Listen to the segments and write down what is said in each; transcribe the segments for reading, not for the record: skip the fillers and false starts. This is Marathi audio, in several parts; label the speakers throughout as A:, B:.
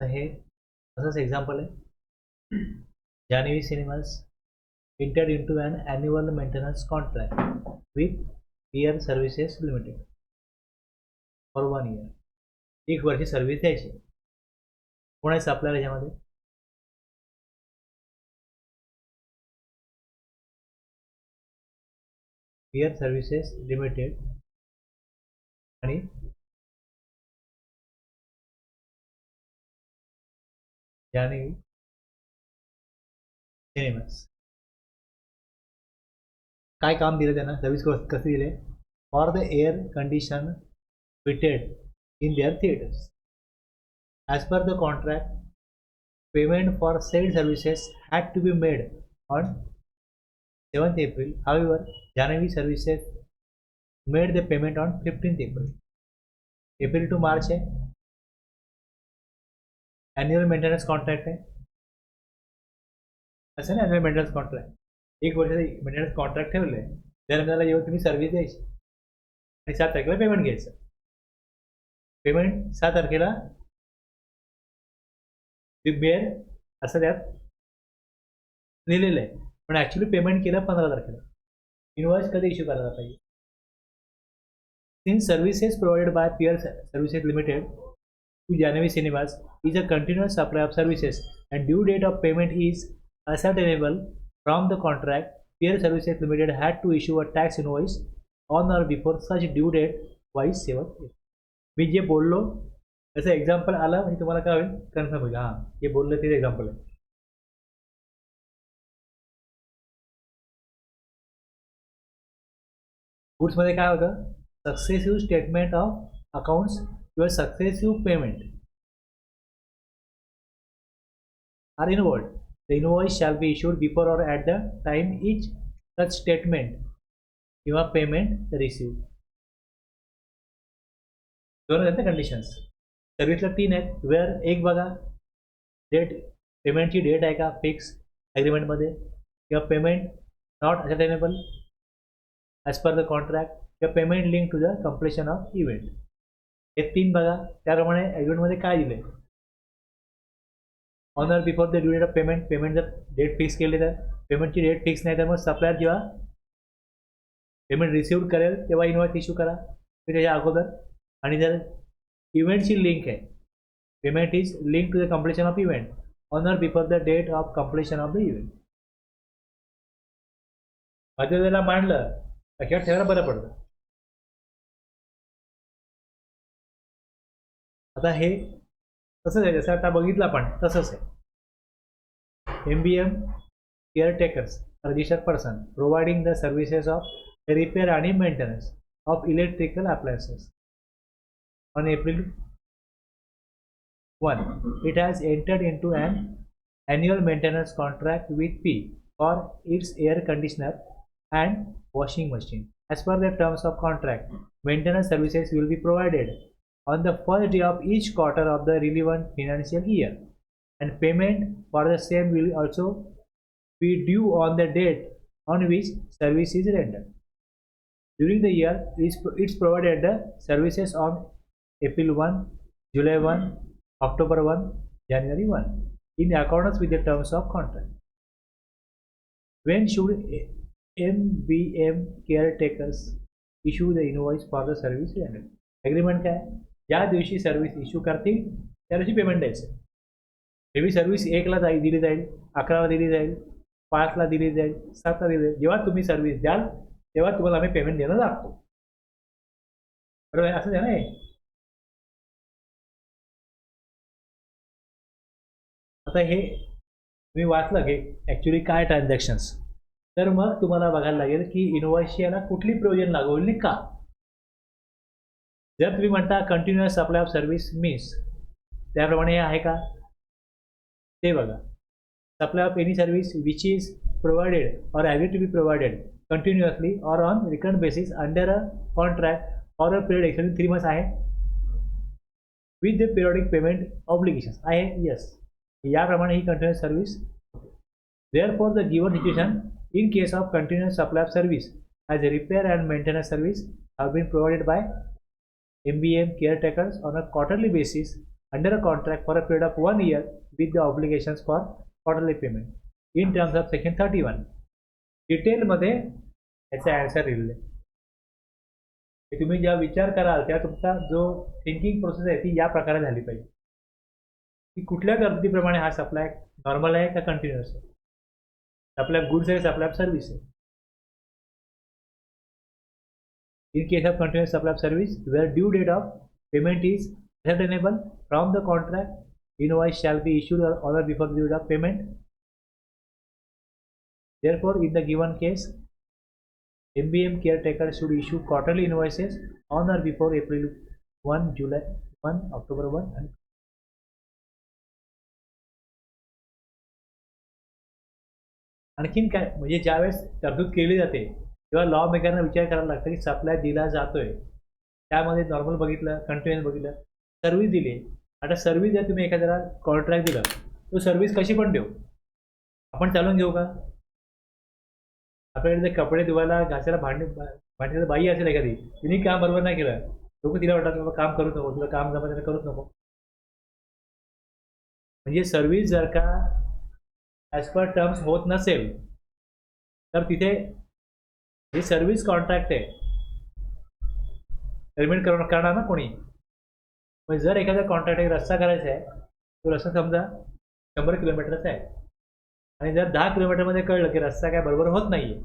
A: तर हे असंच एक्झाम्पल आहे. Janhavi Cinemas entered into an annual maintenance contract with Air Services Limited for 1 year. एक वर्षी सर्व्हिस द्यायची. कोण आहे आपल्याला याच्यामध्ये? एअर सर्व्हिसेस लिमिटेड आणि जान्हवी सिनेमाज. काय काम दिलं त्यांना? सर्व्हिस कशी दिले? For the air condition fitted in their theaters. As per the contract, payment for said services had to be made on 7th April. However, January Services made the payment on 15th April. April to March है, annual maintenance contract है, असं ना annual maintenance contract. एक वर्षाचं मेंटेनन्स कॉन्ट्रॅक्ट ठेवलंय, त्यानंतर जेव्हा तुम्ही सर्व्हिस द्यायची आणि 7 तारखेला पेमेंट घ्यायचं. पेमेंट 7 तारखेला बेअर असं त्यात लिहिलेलं आहे, पण ॲक्च्युली पेमेंट केलं 15 तारखेला. इनवॉइस कधी इश्यू करायला पाहिजे? Since services provided by Peer Services Limited to Janhavi Cinemas is a continuous supply of services and due date of payment is ascertainable from the contract, Peer Services Limited had to issue a tax invoice on or before such due date wise 7th. मी जे बोललो त्याचं एक्झाम्पल आलं म्हणजे तुम्हाला काय होईल? कन्फर्म होईल. हां, हे बोललं तेच एक्झाम्पल आहे. गुड्समध्ये काय होतं? सक्सेसिव्ह स्टेटमेंट ऑफ अकाउंट्स किंवा successive payment are involved. The invoice shall be issued before or at the time each such statement किंवा पेमेंट रिसीव्ह. दोन आहेत ना कंडिशन्स. सर्व्हिसला 3 आहेत. वेअर एक बघा, डेट, पेमेंटची डेट आहे का फिक्स ॲग्रीमेंटमध्ये, किंवा payment not ascertainable as per the contract, किंवा payment link to the completion of event. हे 3 बघा. त्याप्रमाणे ॲग्रीमेंटमध्ये काय दिलं आहे? On or before the due date of payment, payment जर डेट फिक्स केली तर पेमेंटची डेट फिक्स नाही तर मग सप्लायर जेव्हा पेमेंट रिसिव्ह करेल तेव्हा इन्व्हॉइस इश्यू करा त्याच्या अगोदर. आणि जर इव्हेंटची लिंक आहे, payment is link to the completion of event on or before the date of completion of the event. मध्येला मांडलं लक्षात ठेवायला बरं पडतं. आता हे तसंच आहे, जसं आता बघितलं आपण तसंच आहे. MBM caretakers registered person providing the services of repair आणि maintenance of electrical appliances on April 1. It has entered into an annual maintenance contract with P for its air conditioner and washing machine. As per the terms of contract, maintenance services will be provided on the first day of each quarter of the relevant financial year, and payment for the same will also be due on the date on which service is rendered. During the year, it's provided the services on April 1, July 1, October 1, January 1 in accordance with the terms of contract. When should MBM caretakers issue the invoice for the service rendered? Agreement काय? ज्या दिवशी सर्व्हिस इश्यू करतील त्या दिवशी पेमेंट द्यायचं. हेवी सर्व्हिस 1 ला दिली जाईल, 11 ला दिली जाईल, 5 ला दिली जाईल, 7 ला दिली जाईल. जेव्हा तुम्ही सर्व्हिस द्याल तेव्हा तुम्हाला आम्ही पेमेंट देणं लागतो. बरोबर आहे? असं आहे ना. आता हे तुम्ही वाचलं की ॲक्च्युली काय ट्रान्झॅक्शन्स, तर मग तुम्हाला बघायला लागेल की इनवॉइसची याला कुठली प्रोविजन लागू होईल का. जर तुम्ही म्हणता continuous supply of service means त्याप्रमाणे हे आहे का ते बघा. Supply of any service which is provided or agree to be provided continuously or on recurrent basis under a contract or a period extending 3 months आहे with the periodic payment obligations आहे. यस, याप्रमाणे ही continuous service. Therefore, the given situation in case of continuous supply of service as a repair and maintenance service have been provided by MBM caretakers on a quarterly basis under a contract for a period of 1 year with the obligations for quarterly payment in terms of section 31. Detail मध्ये याचा आन्सर दिलेला आहे. तुम्ही जेव्हा विचार कराल तेव्हा तुमचा जो थिंकिंग प्रोसेस आहे ती या प्रकारे झाली पाहिजे की कुठल्या गरजेप्रमाणे हा सप्लाय नॉर्मल आहे का कंटिन्युअस आहे, सप्लाय गुड्स आहे, सप्लाय सर्व्हिस आहे. In case of continuous supply of service, where due date of payment is ascertainable from the contract, invoice shall be issued on or before the due date of payment. Therefore, in the given case, MBM caretaker should issue quarterly invoices on or before April 1, July 1, October 1 and आणखीन काय म्हणजे ज्यावेळेस तरतूद केली जाते तेव्हा लॉ मेकरना विचार करायला लागतं की सप्लाय दिला जातोय, त्यामध्ये नॉर्मल बघितलं, कंटिन्युअस बघितलं, सर्व्हिस दिली. आता सर्व्हिस जर तुम्ही एखाद्याला कॉन्ट्रॅक्ट दिला तो सर्व्हिस कशी पण देऊ, आपण चालून घेऊ का? आपल्याकडे कपडे धुवायला घासायला भांडी बाई असेल एखादी, तिने काम बरोबर नाही केलं, लोक तिला वाटतात बाबा काम करूच नको, तुला काम जमा करूच नको. म्हणजे सर्व्हिस जर का ॲज पर टर्म्स होत नसेल तर तिथे हे सर्व्हिस कॉन्ट्रॅक्ट आहे, टर्मिनेट करणार ना कोणी. पण जर एखादा कॉन्ट्रॅक्ट आहे रस्ता करायचा आहे, तो रस्ता समजा 100 किलोमीटरचा आहे आणि जर 10 किलोमीटरमध्ये कळलं की रस्ता काय बरोबर होत नाहीये,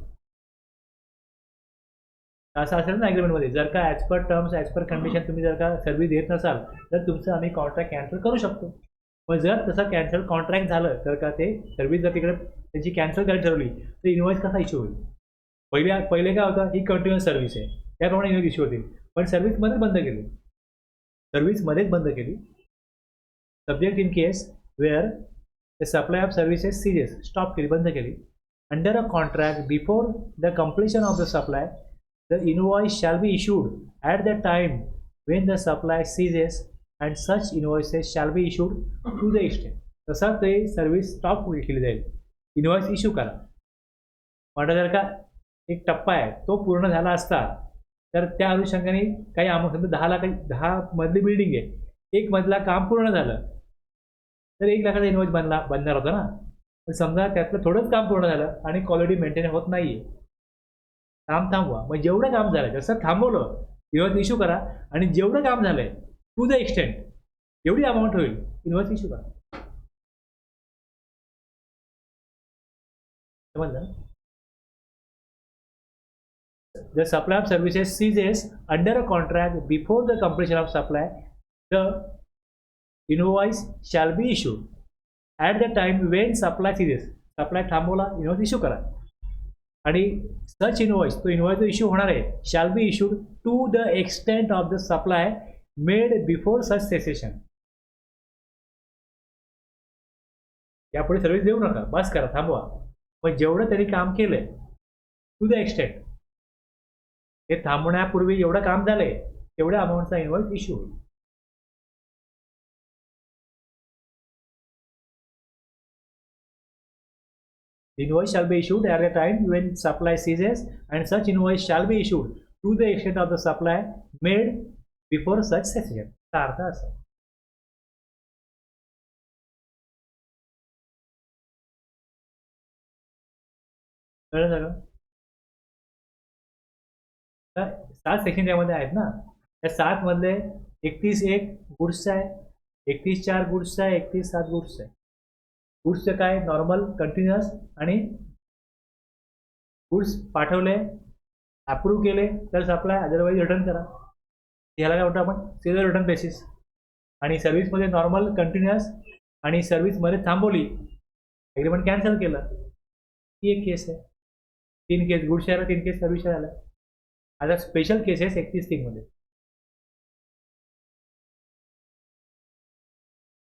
A: असं असेल ना ॲग्रीमेंटमध्ये, जर का as per terms as per condition तुम्ही जर का सर्व्हिस देत नसाल तर तुमचं आम्ही कॉन्ट्रॅक्ट कॅन्सल करू शकतो. मग जर तसं कॅन्सल कॉन्ट्रॅक्ट झालं तर का ते सर्व्हिस जर तिकडे त्यांची कॅन्सल करायची ठरवली तर इन्व्हॉइस कसा इश्यू होईल? पहिले काय होतं, ही कंटिन्युअस सर्व्हिस आहे त्याप्रमाणे इन्व्हॉइस इश्यू होतील, पण सर्व्हिसमध्येच बंद केली. Subject in case where the supply of services ceases, stop केली, बंद केली. Under a contract before the completion of the supply the invoice shall be issued at the time when the supply ceases and such invoices shall be issued to the extent. तसा ते सर्व्हिस स्टॉप केली जाईल, इन्व्हॉइस इश्यू करा. म्हणजे जर का एक टप्पा आहे तो पूर्ण झाला असता तर त्या अनुषंगाने काही समजा 10 मजली बिल्डिंग आहे, एक मजला काम पूर्ण झालं तर 1 लाखाचा इन्व्हॉइस बनणार होता ना. पण समजा त्यातलं थोडंच काम पूर्ण झालं आणि क्वालिटी मेंटेन होत नाहीये, काम थांबवा. मग जेवढं काम झालं जसं थांबवलं इन्व्हॉइस इश्यू करा आणि जेवढं काम झालंय टू द एक्सटेंट एवढी अमाऊंट होईल इन्व्हॉइस इश्यू करा. समजलं? The supply of services ceases under a contract before the completion of supply, the invoice shall be issued at the time when supply ceases. Supply थांबवला, invoice issue करा. आणि such invoice, तो invoice जो issue होणार आहे, shall be issued to the extent of the supply made before such cessation. यापुढे सर्व्हिस देऊ नका, बस करा, थांबवा. पण जेवढं त्यांनी काम केलंय टू द एक्सटेंट, हे थांबवण्यापूर्वी एवढं काम झालंय तेवढ्या अमाऊंटचा इन्व्हॉइस इश्यू होईल. Invoice shall be issued at a time when supply ceases and such invoice shall be issued to the extent of the supply made before such cessation. चा अर्थ असा. कळलं सगळं? तर 7 सेक्शन त्यामध्ये आहेत ना, त्या 7 मधले 31(1) गुड्सचा आहे, 31(4) गुड्सचा आहे, 31(7) गुड्सचा आहे. गुड्सचं काय नॉर्मल कंटिन्युअस आणि गुड्स पाठवले अप्रूव्ह केले तर सप्लाय, अदरवाईज रिटर्न करा. याला काय म्हणतो आपण, सिरियल रिटर्न बेसिस. आणि सर्व्हिसमध्ये नॉर्मल कंटिन्युअस आणि सर्व्हिसमध्ये थांबवली, ॲग्रीमेंट कॅन्सल केलं, ही एक केस आहे. 3 केस गुड्स आला, 3 केस सर्व्हिस आला. आता स्पेशल केसेस 31(3) मध्ये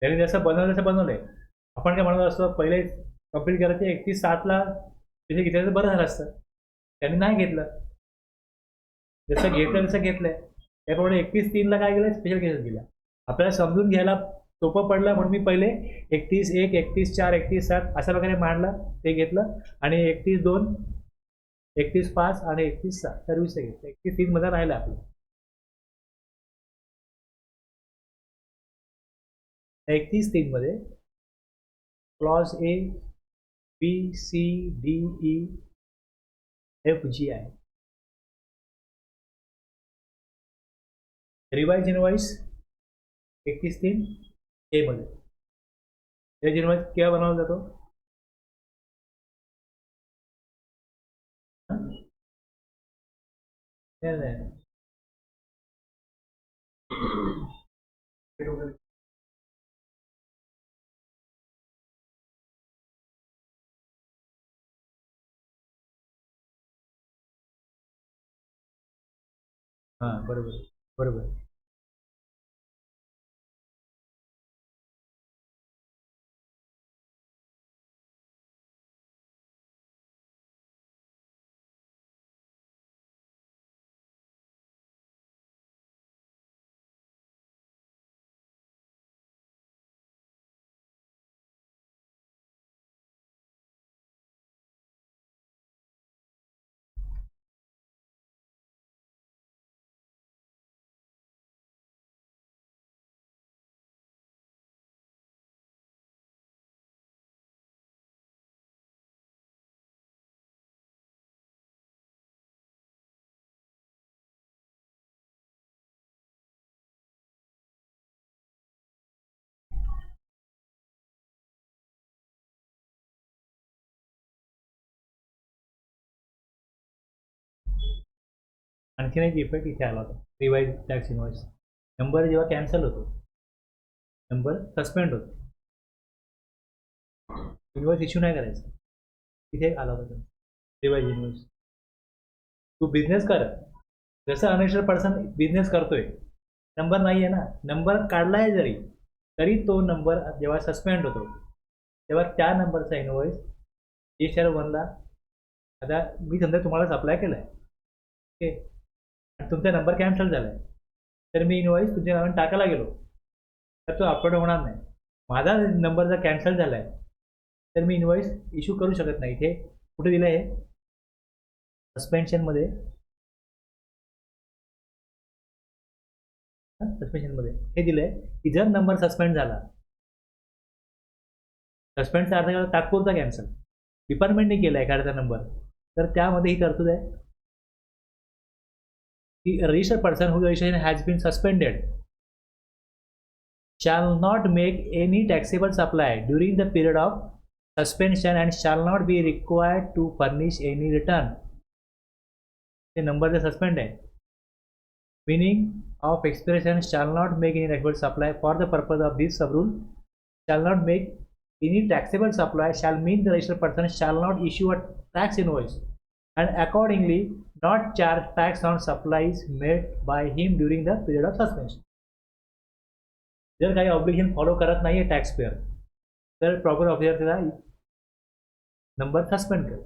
A: त्यांनी जसं बनवलं तसं बनवलंय. आपण काय म्हणत असतो पहिले कंप्लीट करायचे 31(7) तिथे घेतलं बरं झालं असतं, त्यांनी नाही घेतलं. जसं घेतलं तसं घेतलंय, त्याप्रमाणे 31(3) काय केलं, स्पेशल केसेस दिला. आपल्याला समजून घ्यायला सोपं पडलं म्हणून मी पहिले 31(1), 31(4), 31(7) अशा प्रकारे मांडलं, ते घेतलं. आणि 31(2), 31(5) आणि 31(7) सर्व्हिस घेतलं. 31(3) मध्ये राहिलं आपलं. 31 मध्ये clause A B C D E F G आहे. रिवाइज इनवॉइस 31(3) ए मध्ये. रिवाइज इनवॉइस केव्हा बनवला जातो? नाही. हां, बरोबर बरोबर. आणखीन एक इफेक्ट इथे आला होता रिवाइज टॅक्स इनवॉइस. नंबर जेव्हा कॅन्सल होतो, नंबर सस्पेंड होतो, इनवॉइस इश्यू नाही करायचं. इथे आला होता रिवाइज इनवॉइस. तू बिझनेस कर, जसं अनरजिस्टर्ड पर्सन बिझनेस करतोय, नंबर नाही आहे ना, नंबर काढलाय जरी तरी तो नंबर जेव्हा सस्पेंड होतो तेव्हा त्या नंबरचा इनवॉइस G-1ला, आता मी समजा तुम्हाला सप्लाय केलं आहे, ओके, आणि तुमचा नंबर कॅन्सल झाला आहे, तर मी इनवॉइस तुमच्या नावाने टाकायला गेलो तर तो अपलोड होणार नाही. माझा नंबर जर कॅन्सल झाला आहे तर मी इनवॉइस इश्यू करू शकत नाही. इथे कुठे दिलं आहे? सस्पेन्शनमध्ये. सस्पेन्शनमध्ये हे दिलं आहे की जर नंबर सस्पेंड झाला, सस्पेंडचा अर्थ तात्पुरता कॅन्सल, डिपार्टमेंटने केला एखाद्याचा नंबर, तर त्यामध्ये ही तरतूद आहे की registered person whose registration has been suspended shall not make any taxable supply during the period of suspension and shall not be required to furnish any return. ते नंबर जर सस्पेंड आहे, meaning of expression shall not make any taxable supply for the purpose of this sub rule. Shall not make any taxable supply shall mean the registered person shall not issue a tax invoice and accordingly not charge tax on supplies made by him during the period of suspension. जर काही ऑब्लिगेशन फॉलो करत नाही आहे टॅक्स पेअर, तर प्रॉपर ऑफिसर त्याला नंबर सस्पेंड करेल.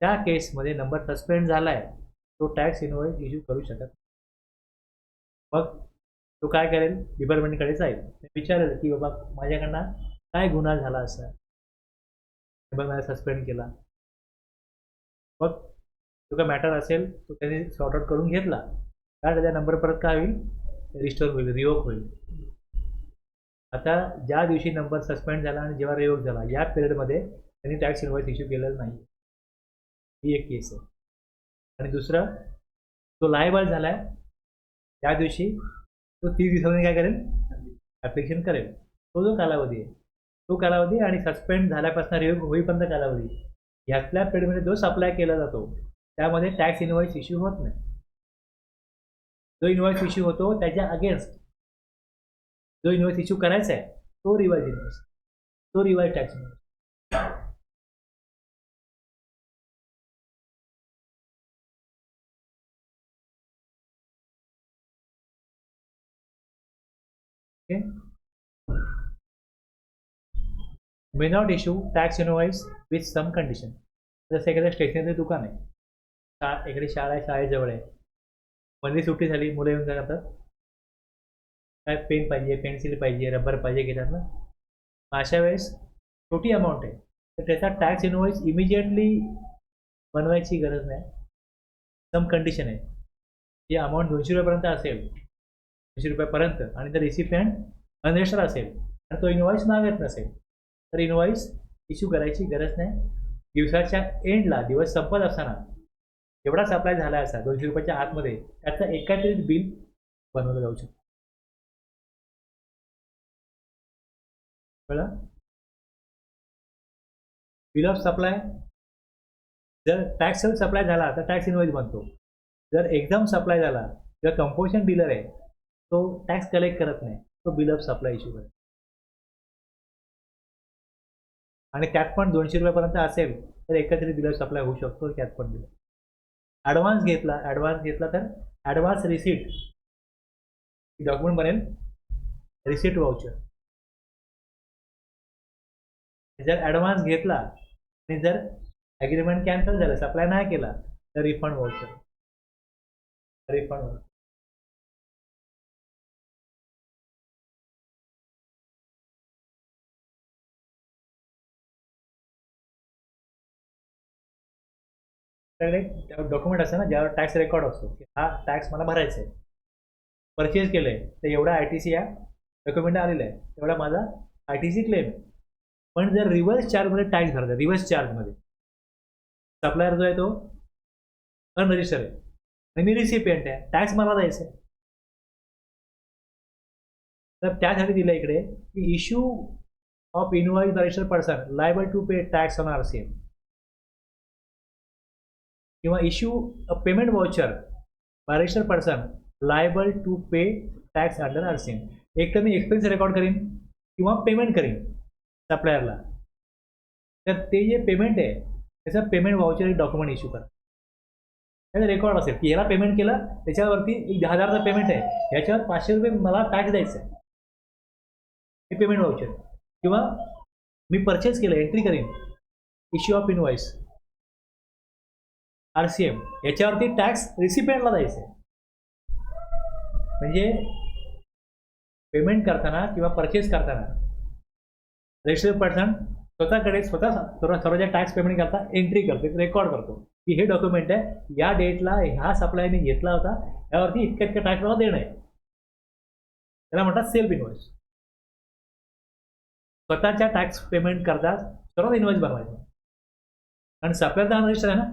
A: त्या केसमध्ये नंबर सस्पेंड झाला आहे, तो टॅक्स इनवॉइस इश्यू करू शकत. मग तो काय करेल? डिपार्टमेंटकडे जाईल, विचारेल की बाबा माझ्याकडनं काय गुन्हा झाला असा, बघ मला सस्पेंड केला. मग तो काय मॅटर असेल तो त्यांनी सॉर्ट आउट करून घेतला, कारण त्याचा नंबर परत काय होईल? रिस्टोर होईल, रिवोक होईल. आता ज्या दिवशी नंबर सस्पेंड झाला आणि जेव्हा रिवोक झाला, या पिरियडमध्ये त्यांनी टॅक्स इनवॉइस इश्यू केलेलं नाही. ही एक केस आहे. आणि दुसरं, तो लायबल झाला आहे त्या दिवशी तो 30 दिवसांनी काय करेल? ॲप्लिकेशन करेल. तो जो कालावधी आहे, तो कालावधी आणि सस्पेंड झाल्यापासून रिव्ह्यू होईपर्यंत कालावधी, ह्यातल्या पिरियडमध्ये जो सप्लाय केला जातो त्यामध्ये टॅक्स इनवॉइस इश्यू होत नाही. जो इनवॉइस इश्यू होतो त्याच्या अगेन्स्ट जो इनवॉइस इश्यू करायचा आहे तो रिवाइज इनवॉइस, तो revise tax invoice. Okay, may not issue tax invoice with some condition. जसं एखाद्या स्टेशनरी दुकान आहे, एखादी शाळा आहे, शाळेजवळ आहे, मध्ये सुट्टी झाली, मुलं येऊन काय करतात, काय पेन पाहिजे, पेन्सिल पाहिजे, रबर पाहिजे घेतात ना. अशा वेळेस छोटी अमाऊंट आहे तर त्याचा टॅक्स इनवॉइस इमिजिएटली बनवायची गरज नाही. सम कंडिशन आहे, जी अमाऊंट 200 रुपयापर्यंत असेल, 200 रुपयापर्यंत, आणि द रिसिपियंट अनरजिस्टर असेल आणि तो इनवॉइस नाव येत नसेल तर इनवॉइस इश्यू करायची गरज नाही. दिवसाच्या एंडला दिवस संपत असताना एवढा सप्लाय झाला असा 200 रुपयाच्या आतमध्ये त्याचं एकत्रित बिल बनवलं जाऊ शकतं. कळलं? बिल ऑफ सप्लाय जर टॅक्स सप्लाय झाला तर टॅक्स इनवॉइस बनतो. जर एकदम सप्लाय झाला किंवा कंपोजिशन डीलर आहे तो टॅक्स कलेक्ट करत नाही, तो बिल ऑफ सप्लाय इश्यू करतो. आणि त्यात पण 200 रुपयापर्यंत असेल तर एकत्रित बिल ऑफ सप्लाय होऊ शकतो. त्यात पण बिल ॲडव्हान्स घेतला तर ॲडव्हान्स रिसीट डॉक्युमेंट बनेल रिसीट वाउचर. जर ॲडव्हान्स घेतला आणि जर ॲग्रीमेंट कॅन्सल झालं सप्लाय नाही केला तर रिफंड वाउचर. एक डॉक्युमेंट असतं ना ज्यावर टॅक्स रेकॉर्ड असतो की हा टॅक्स मला भरायचा आहे. परचेज केलंय तर एवढा ITC या डॉक्युमेंट आलेला आहे तेवढा माझा ITC क्लेम. पण जर रिव्हर्स चार्जमध्ये टॅक्स भरला रिव्हर्स चार्जमध्ये सप्लायर जो आहे तो अनरजिस्टर आहे आणि मी रिसिपियंट आहे टॅक्स मला द्यायचा आहे तर त्यासाठी दिलं इकडे की issue of invoice registered person liable to pay tax on RCM किंवा issue a payment voucher by registered person liable to pay tax under RCM. एक तर मी एक्सपेन्स रेकॉर्ड करीन किंवा पेमेंट करीन सप्लायरला तर ते जे पेमेंट आहे त्याचं पेमेंट वाउचर डॉक्युमेंट इश्यू करा. त्याचा रेकॉर्ड असेल की याला पेमेंट केलं त्याच्यावरती एक 10,000चं पेमेंट आहे याच्यावर 500 रुपये मला टॅक्स द्यायचा आहे हे पेमेंट वाउचर. किंवा मी परचेस केलं एंट्री करीन इश्यू ऑफ इनवॉइस RCM याच्यावरती टॅक्स रिसिपियंटला द्यायचा आहे. म्हणजे पेमेंट करताना किंवा परचेस करताना रजिस्टर्ड पर्सन स्वतःकडे स्वतःच्या टॅक्स पेमेंट करता एंट्री करतो रेकॉर्ड करतो की हे डॉक्युमेंट आहे या डेटला ह्या सप्लायने घेतला होता यावरती इतक्या टॅक्स मला देणं आहे. त्याला म्हणतात सेल्फ इनवॉइस. स्वतःच्या टॅक्स पेमेंट करता सर्वात इनवॉइस बनवायचं आणि सप्लायरचा रजिस्टर आहे ना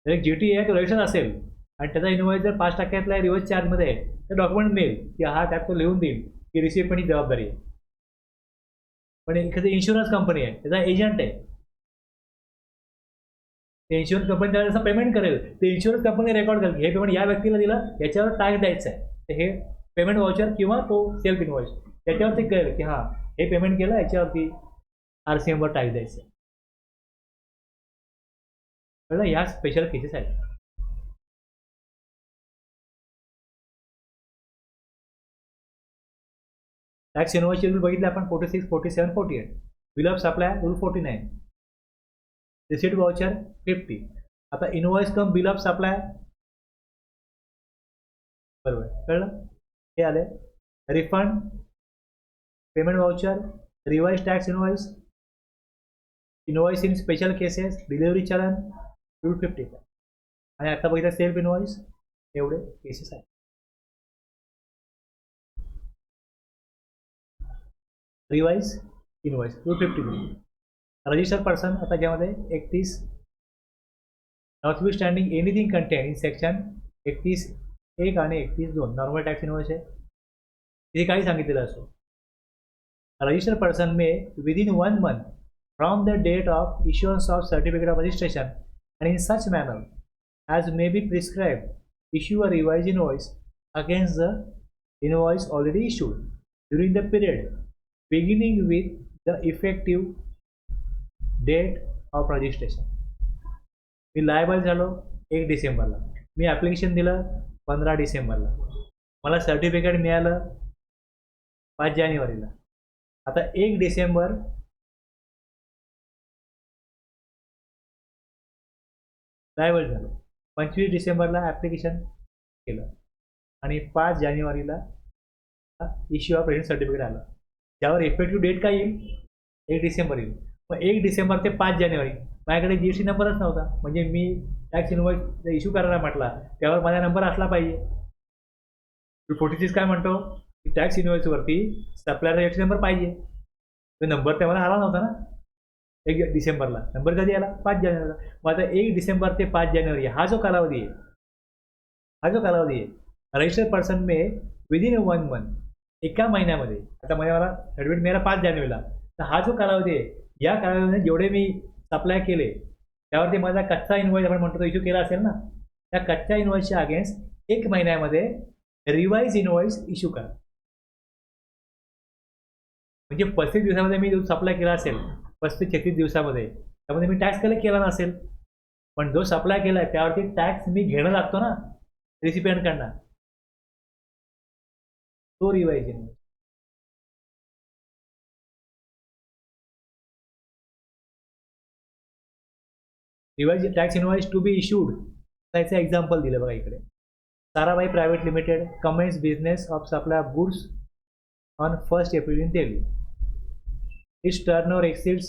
A: तर एक GT आहे तो रजिस्टर असेल आणि त्याचा इनवॉइस जर 5% रिव्हर्स चार्जमध्ये आहे तर डॉक्युमेंट मिळेल की हा त्यात तो लिहून देईल की रिसिपियंटची जबाबदारी आहे. पण एखादी इन्शुरन्स कंपनी आहे त्याचा एजंट आहे ते इन्शुरन्स कंपनी त्याला जसं पेमेंट करेल ते इन्शुरन्स कंपनी रेकॉर्ड करेल हे पेमेंट या व्यक्तीला दिलं याच्यावर टॅक्स द्यायचा आहे तर हे पेमेंट वाउचर किंवा तो सेल्फ इनवॉइस त्याच्यावरती कळेल की हां हे पेमेंट केलं याच्यावरती RCMवर टॅक्स द्यायचं आहे. कळलं? या स्पेशल केसेस आहेत. टॅक्स इनवॉइसचे रूल बघितले आपण 46, 47, 48. Bill of supply rule 49. Receipt voucher 50. आता invoice cum bill of supply बरोबर कळलं हे आले. Refund payment voucher revise tax invoice invoice in special cases delivery चलन रूल 50. आणि आता बघितलं सेल्फ इनवॉइस एवढे केसेस आहेत. Revise invoice rule 53. Registered person आता ज्यामध्ये 31 नॉटविथस्टँडिंग एनिथिंग कंटेन इन सेक्शन 31(1) आणि 31(2) नॉर्मल टॅक्स इनवॉइस आहे हे काही सांगितलेलं असो. Registered person may within 1 month from the date of issuance of certificate of registration and in such manner as may be prescribed issue a revised invoice against the invoice already issued during the period beginning with the effective date of registration. Me liable झालो 1 डिसेंबरला मी ॲप्लिकेशन दिलं 15 डिसेंबरला मला सर्टिफिकेट मिळालं 5 जानेवारीला. आता 1 डिसेंबर लायबल झालो 25 डिसेंबरला ॲप्लिकेशन केलं आणि 5 जानेवारीला इश्यू ऑफ रेसिडेंट सर्टिफिकेट आलं ज्यावर इफेक्टिव्ह डेट काय येईल 1 डिसेंबर येईल. मग 1 डिसेंबर ते 5 जानेवारी माझ्याकडे GST नंबरच नव्हता म्हणजे मी टॅक्स इनवॉइस इश्यू करायला म्हटला त्यावर माझा नंबर असला पाहिजे 46 काय म्हणतो की टॅक्स इनवॉइसवरती सप्लायर रेट नंबर पाहिजे. तो नंबर तेव्हा आला नव्हता ना 1 डिसेंबरला. नंबर कधी आला 5 जानेवारीला. मग आता 1 डिसेंबर ते 5 जानेवारी हा जो कालावधी आहे, रजिस्टर्ड पर्सन में विदिन 1 मंथ, एका महिन्यामध्ये. आता मला ॲडमिट मिळाला 5 जानेवारीला, तर हा जो कालावधी आहे या कालावधीमध्ये जेवढे मी सप्लाय केले त्यावरती माझा कच्चा इनवॉइस आपण म्हणतो तो इश्यू केला असेल ना, त्या कच्च्या इनवॉइसच्या अगेन्स्ट 1 महिन्यामध्ये रिवाइज इनवॉइस इश्यू करा. म्हणजे 35 दिवसामध्ये मी जो सप्लाय केला असेल 35-36 दिवसामध्ये, त्यामध्ये मी टॅक्स कलेक्ट केला नसेल, पण जो सप्लाय केलाय त्यावरती टॅक्स मी घेणं लागतो ना रेसिपियंटकडनं, तो revise invoice. Revise tax invoice to be issued. त्याचं एक्झाम्पल दिलं बघा इकडे. Sarabhai private limited commences business of supply of goods on 1st April in Delhi. Its turnover exceeds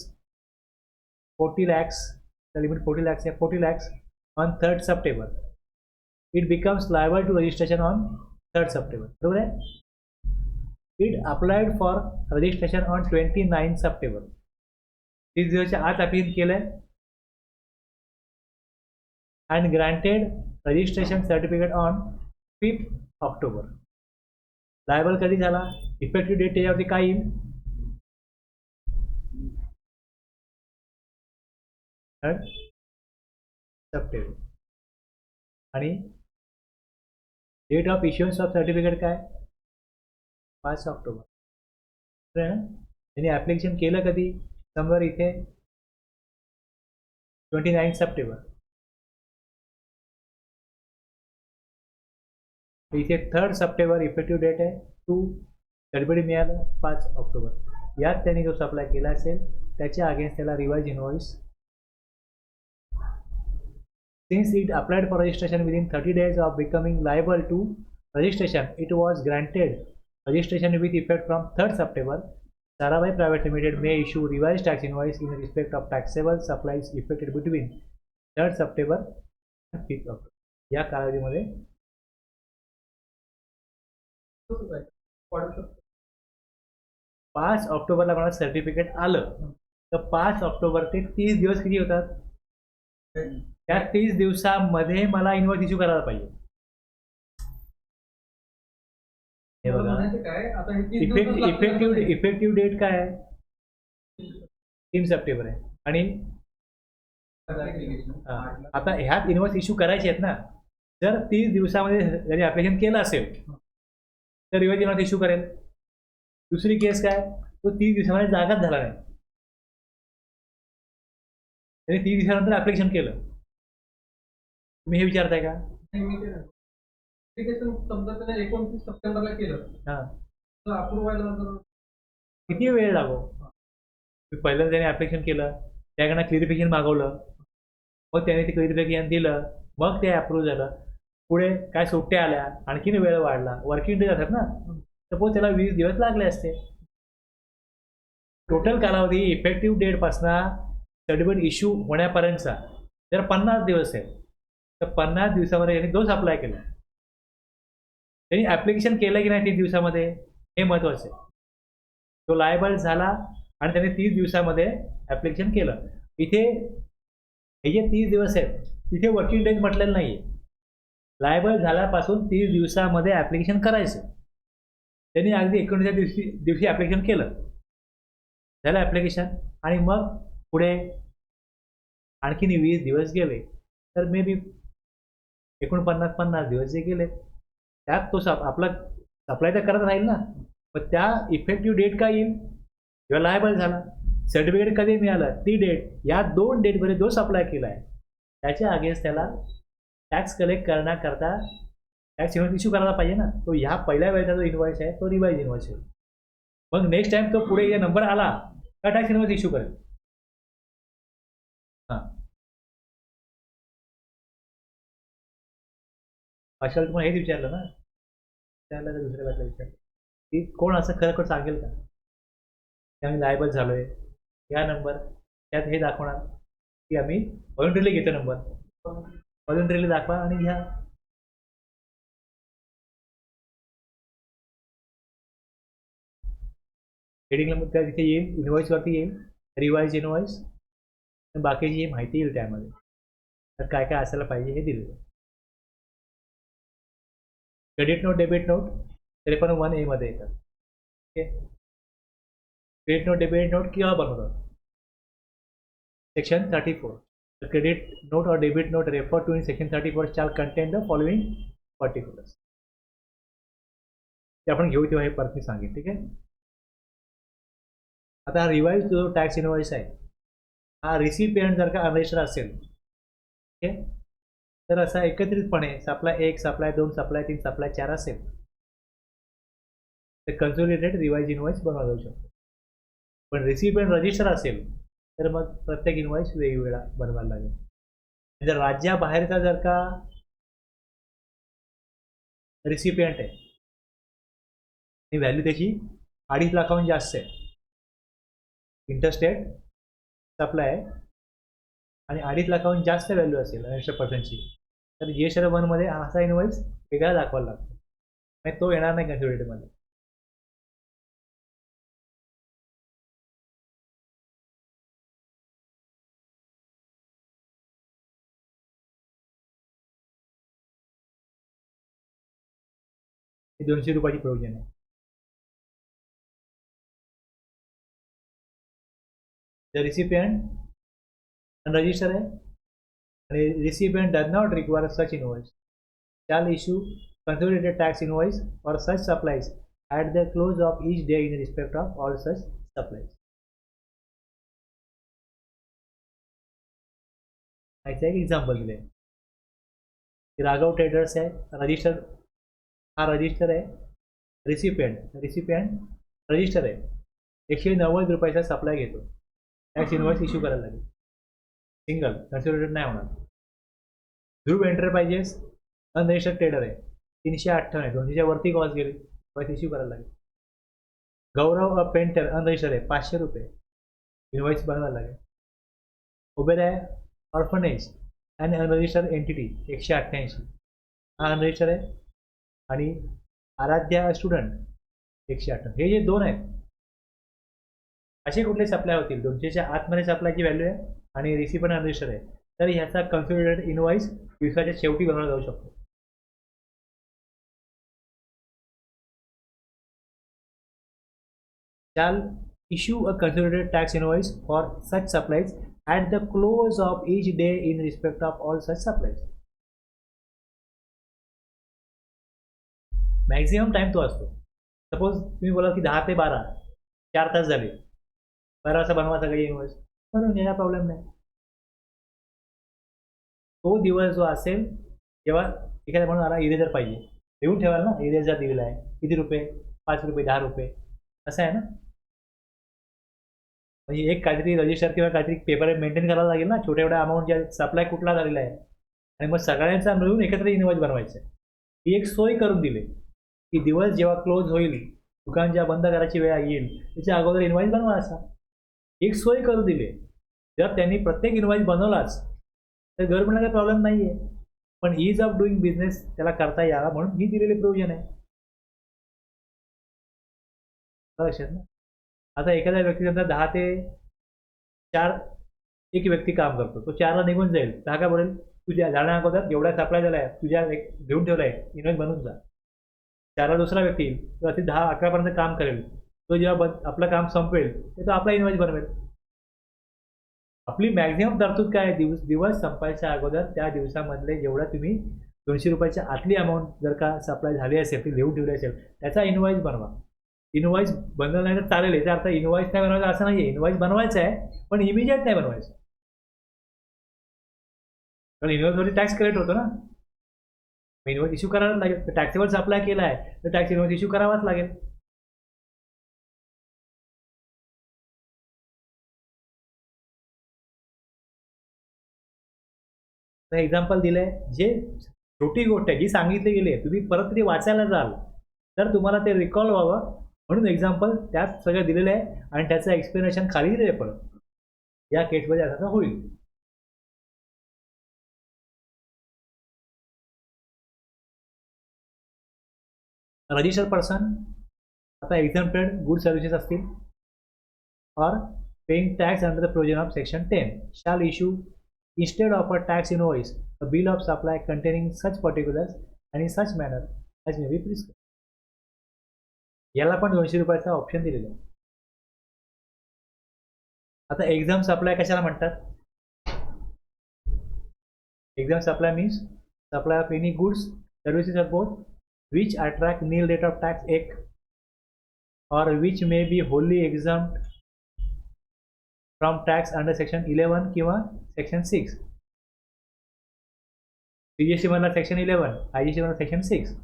A: 40 lakhs, the limit 40 lakhs है, 40 lakhs on 3rd September. It becomes liable to registration on 3rd September. बरोबर आहे. It applied for registration on 29 September. 30 दिवसाच्या आत अपील केलंय and granted registration certificate on 5th October. Liable कधी झाला, इफेक्टिव्ह डेट त्याच्यावरती काय येईल, 3rd सप्टेंबर. आणि डेट ऑफ इश्युअन्स ऑफ सर्टिफिकेट काय 5 ऑक्टोबर. त्यांनी ॲप्लिकेशन केलं कधी, समोर इथे 29 सप्टेंबर. इथे 3rd सप्टेंबर इफेक्टिव्ह डेट आहे. 2 सर्टिफिकेट मिळालं 5 ऑक्टोबर. यात त्यांनी जो सप्लाय केला असेल त्याच्या अगेन्स्ट त्याला revise invoice. Since it applied for registration within 30 days of becoming liable to registration, it was granted registration with effect from 3rd September. Sarabhai Private Limited may issue revised tax invoice in respect of taxable supplies effected between 3rd September and 5th October. या कालावधीमध्ये 5 ऑक्टोबरला मला सर्टिफिकेट आलं तर 5 ऑक्टोबर ते 30 दिवस किती होतात, त्या 30 दिवसामध्ये मला इनवॉइस इश्यू करायला पाहिजे. हे बघा इफेक्टिव्ह डेट काय आहे 3 सप्टेंबर आहे. आणि आता ह्यात इनवॉइस इश्यू करायचे आहेत ना. जर 30 दिवसामध्ये जरी ॲप्लिकेशन केलं असेल तर रिवाइज इनवॉइस इश्यू करेल. दुसरी केस काय, तो 30 दिवसामध्ये जागाच झाला नाही, त्याने 30 दिवसानंतर ॲप्लिकेशन केलं. तुम्ही हे विचारताय का,
B: समजा 29 सप्टेंबरला केलं तर अप्रूव्ह व्हायला
A: किती वेळ लागो. पहिल्यांदा त्याने ॲप्लिकेशन केलं, त्याकडनं क्लिअरिफिकेशन मागवलं, मग त्याने ते क्लिअरिफिकेशन दिलं, मग ते अप्रूव्ह झालं. पुढे काय सुट्ट्या आल्या, आणखीन वेळ वाढला, वर्किंग डे जातात ना, सपोज त्याला 20 दिवस लागले असते. टोटल कालावधी इफेक्टिव्ह डेटपासून सर्टिफिकेट इश्यू होण्यापर्यंतचा जर 50 दिवस आहे तर 50 दिवसामध्ये त्यांनी डोस अप्लाय केला, त्यांनी ॲप्लिकेशन केलं की नाही 30 दिवसामध्ये हे महत्त्वाचं आहे. तो लायबल झाला आणि त्याने 30 दिवसामध्ये ॲप्लिकेशन केलं. इथे हे जे 30 दिवस आहेत तिथे वर्किंग डेज म्हटलेलं नाही आहे. लायबल झाल्यापासून 30 दिवसामध्ये ॲप्लिकेशन करायचं. त्यांनी अगदी 19 दिवशी ॲप्लिकेशन केलं, झालं ॲप्लिकेशन, आणि मग पुढे आणखीन 20 दिवस गेले तर मे बी 49-50 दिवस जे गेले त्यात तो आपला सप्लाय तर करत राहील ना. मग त्या इफेक्टिव्ह डेट काय येईल जेव्हा लायबल झाला. सर्टिफिकेट कधी मिळालं ती डेट, या 2 डेटमध्ये जो सप्लाय केला आहे त्याच्या अगेन्स्ट त्याला टॅक्स कलेक्ट करण्याकरता टॅक्स इनवॉइस इश्यू करायला पाहिजे ना. तो ह्या पहिल्या वेळेचा जो इनवॉइस आहे तो रिवाइज इनवॉइस होईल. मग नेक्स्ट टाइम तो पुढे या नंबर आला का टॅक्स इनवॉइस इश्यू करेल. हां, अशाला तुम्हाला हेच विचारलं ना, त्याला दुसऱ्या बाजूला विचारलं की कोण असं खरं सांगेल का की आम्ही लायबल झालो आहे, या नंबर त्यात हे दाखवणार की आम्ही व्हॉलंटरीली घेतो नंबर, व्हॉलंटरीली दाखवा आणि घ्या. हेडिंगला त्या तिथे येईल, इनवॉइसवरती येईल रिवाइज इनवॉइस, बाकीची माहिती येईल त्यामध्ये. तर काय काय असायला पाहिजे हे दिलेलं. क्रेडिट नोट डेबिट नोट तरी पण 1A मध्ये येतात. Okay, credit note debit note केव्हा बनवतात? Section 34. The credit note or debit note referred to in section 34 shall contain the following particulars. ते आपण घेऊ तेव्हा हे परत मी सांगेन. ठीक आहे. आता हा रिवाइज जो टॅक्स इनवॉइस आहे हा रिसिपियंट जर का अनरजिस्टर्ड असेल, ठीक आहे, तर असा एकत्रितपणे सप्लाय 1, सप्लाय 2, सप्लाय 3, सप्लाय 4 असेल तर कन्सोलिडेटेड रिवाइज इनवॉइस बनवला जाऊ शकतो. पण रिसिपियंट रजिस्टर असेल तर मग प्रत्येक इनवॉइस वेगवेगळा बनवायला लागेल. जर राज्याबाहेरचा जर का रिसिपियंट आहे आणि व्हॅल्यू त्याची 2.5 लाखाहून जास्त आहे, इंटरस्टेट सप्लाय आहे आणि 2.5 लाखाहून जास्त व्हॅल्यू असेल 80%ची, तर GSR 1 मध्ये असा इनवॉइस वेगळा दाखवायला लागतो आणि तो येणार नाही कन्सोलिडेटेडमध्ये. ही 200 रुपयाची प्रोव्हिजन आहे. द रिसिपियंट अनरजिस्टर आहे आणि recipient does not require such invoice shall issue consolidated tax invoice for such supplies at the close of each day in respect of all such supplies. याचं एक एक्झाम्पल दिले. राघव ट्रेडर्स आहे, रजिस्टर, हा रजिस्टर आहे, रिसिपियंट रजिस्टर आहे, 190 रुपयाचा सप्लाय घेतो, टॅक्स इनवॉइस इश्यू करायला लागेल. सिंगल कन्सोलिडेटेड नाही होणार. ध्रुव एंटरप्राइजेस अनरजिस्टर्ड ट्रेडर आहे, 358 आहे, 200च्या वरती कॉस्ट गेली, इनवॉइस इश्यू करायला लागेल. गौरव पेंटर अनरजिस्टर्ड आहे, 500 रुपये, इनवॉइस बनवायला लागेल. उबेराय ऑर्फनेज आणि अनरजिस्टर्ड एंटिटी 188, हा अनरजिस्टर्ड आहे आणि आराध्या स्टुडंट 158. हे जे दोन आहेत असे कुठले सप्लाय होतील 200च्या आतमध्ये सप्लायची व्हॅल्यू आहे आणि रिसिपियंट अनरजिस्टर्ड आहे, तर ह्याचा कन्सोलिडेटेड इनवॉइस दिवसाच्या शेवटी बनवला जाऊ शकतो. Shall issue a consolidated tax invoice for such supplies at the close of each day in respect of all such supplies. Maximum time तो असतो. सपोज तुम्ही बोला की 10 ते 12 4 तास झाले, 12 वाजता बनवा सगळे इनवॉइस, म्हणून याला प्रॉब्लेम नाही. तो दिवस जो असेल जेव्हा एखाद्या म्हणून आला इरेजर पाहिजे, लिहून ठेवाल ना, इरेजर दिलेला आहे किती रुपये, 5 रुपये, 10 रुपये, असं आहे ना. म्हणजे एक काहीतरी रजिस्टर किंवा काहीतरी पेपर मेंटेन करायला लागेल ना, छोट्या छोट्या अमाऊंट ज्या सप्लाय कुठला झालेला आहे आणि मग सगळ्यांचा मिळून एकत्र इनवॉइस बनवायचं आहे. ही एक सोय करून दिली की दिवस जेव्हा क्लोज होईल, दुकान जेव्हा बंद करायची वेळ येईल त्याच्या अगोदर इनवॉइस बनवा, असा एक सोय करून दिली. जर त्यांनी प्रत्येक इनवॉइस बनवलाच तर गव्हर्नमेंटला काही प्रॉब्लेम नाही आहे, पण ईज ऑफ डुईंग बिझनेस त्याला करता यावा म्हणून ही दिलेली प्रोव्हिजन आहे. लक्षात ना. आता एखाद्या व्यक्ती समजा 10 ते 4 एक व्यक्ती काम करतो, तो 4ला निघून जाईल, 10 का बोलेल तुझ्या जाण्या अगोदर एवढा सप्लाय झाला आहे, तुझ्या घेऊन ठेवला आहे, इनवॉइस बनवून जा. 4ला दुसरा व्यक्ती येईल, तो असे 10-11पर्यंत काम करेल, तो जेव्हा आपलं काम संपवेल ते तो आपला इनवॉइस बनवेल. आपली मॅक्झिमम तरतूद काय आहे, दिवस संपायच्या अगोदर त्या दिवसामधले जेवढा तुम्ही 200 रुपयाच्या आतली अमाऊंट जर का सप्लाय झाली असेल, ती लिहून ठेवली असेल, त्याचा इनवॉइस बनवा. इनवॉइस बनवलं नाही तर चालेल, याचा अर्थ इनवॉइस नाही बनवायचा असं नाही आहे, इनवॉइस बनवायचं आहे पण इमिजिएट नाही बनवायचं, कारण इनवॉइसवरती टॅक्स कलेक्ट होतो ना. इनवॉइस इश्यू करायला लागेल, टॅक्सेबल सप्लाय केला आहे तर टॅक्स इनवॉइस इश्यू करावाच लागेल. एक्झाम्पल दिलंय, जे छोटी गोष्ट आहे जी सांगितली गेली आहे, तुम्ही परत ती वाचायला जाल तर तुम्हाला ते रिकॉल व्हावं म्हणून एक्झाम्पल त्यात सगळं दिलेलं आहे आणि त्याचं एक्सप्लेनेशन खाली दिले परत या केसमध्ये असं होईल. रजिस्टर्ड पर्सन आता एक्झाम्प्टेड गुड सर्व्हिसेस असतील, or paying tax under the provision of section 10 shall issue instead of a tax invoice a bill of supply containing such particulars and in such manner as may be prescribed. याला पण 200 रुपयाचा ऑप्शन दिलेला आहे. आता एक्झाम सप्लाय कशाला म्हणतात? Exam supply means supply of any goods services of both which attract nil rate of tax act or which may be wholly exempt from tax under section 11 किंवा section 6. CGST मधला section 11, IGST मधला section 6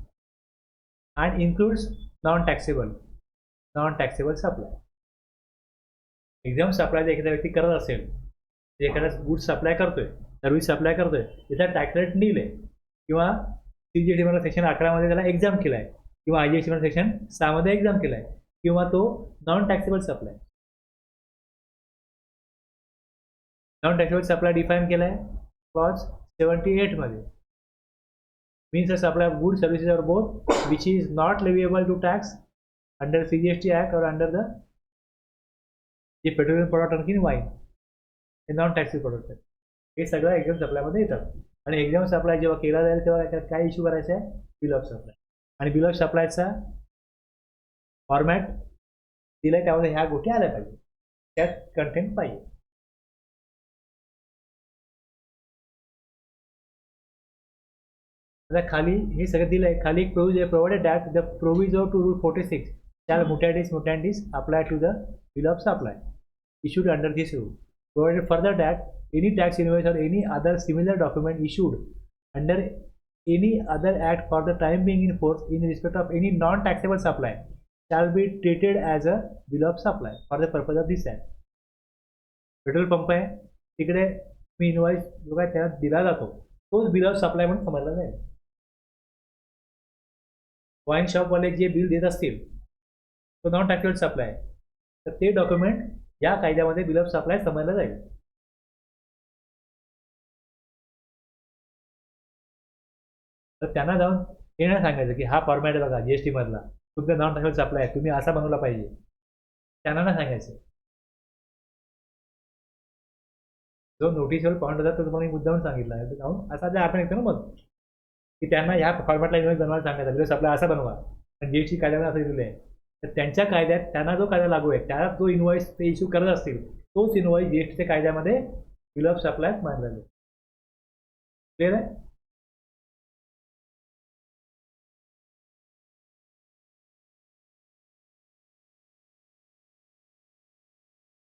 A: and includes non-taxable supply. Exam supply एखादा व्यक्ती करत असेल, एखादा गुड्स सप्लाय करतोय, सर्व्हिस सप्लाय करतोय, त्याचा टॅक्स रेट नील आहे किंवा सीजीएसटी मध्ये सेक्शन 11 मध्ये त्याला एक्झाम केलाय किंवा आयजीएसटी मध्ये सेक्शन 6 मध्ये एक्झाम केलाय किंवा तो non taxable supply. Non taxable supply define केलाय क्लॉज 78 मध्ये. Means a supply of good services or both which is not leviable to tax under CGST act और अंडर द जे पेट्रोलियम प्रोडक्ट आणखी वाईन हे नॉन टॅक्सेबल प्रोडक्ट आहेत. हे सगळं एक्झाम सप्लायमध्ये येतात. आणि एक्झाम सप्लाय जेव्हा केला जाईल तेव्हा काय इश्यू करायचं आहे? Bill of supply. आणि बिल ऑफ सप्लायचा फॉर्मॅट दिलाय, त्यामध्ये ह्या गोष्टी आल्या पाहिजे, त्यात कंटेंट पाहिजे. आता खाली हे सगळं दिलंय. खाली एक provided that the proviso to rule 46 shall mutandis apply to the bill of supply issued under this rule. Provided further that any tax invoice or any other similar document issued under any other act for the time being in force in respect of any non-taxable supply shall be treated as a bill of supply for the purpose of this act. Petrol pump आहे तिकडे मी इनवॉइस जो काय त्याला दिला जातो तोच बिल ऑफ सप्लाय म्हणून समजला जाईल. वाईन शॉपवाले जे बिल देत असतील तो नॉन टॅक्सेबल सप्लाय, तर ते डॉक्युमेंट या कायद्यामध्ये बिल ऑफ सप्लाय समजलं जाईल. तर त्यांना जाऊन हे नाही सांगायचं की हा फॉर्मॅट बघा जीएसटी मधला तुमचा नॉन टॅक्सेबल सप्लाय तुम्ही असा बनवला पाहिजे, त्यांना नाही सांगायचं. जो नोटिसवर पॉईंट होता तो तुम्हाला मुद्दाहून सांगितला आहे, जाऊन असा जे आपण येतो ना मग की त्यांना ह्या फॉर्मॅटला इन्व्हेस्ट बनवायला सांगायचं, बिल ऑफ सप्लाय असा बनवा. आणि जीएसटी कायद्यामध्ये असं दिलेलं आहे, तर त्यांच्या कायद्यात त्यांना जो कायदा लागू आहे त्याला जो इन्व्हॉइस ते इश्यू करत असतील तोच इन्व्हॉइस जीएसटीच्या कायद्यामध्ये बिल ऑफ सप्लाय मानला जाईल. क्लिअर आहे?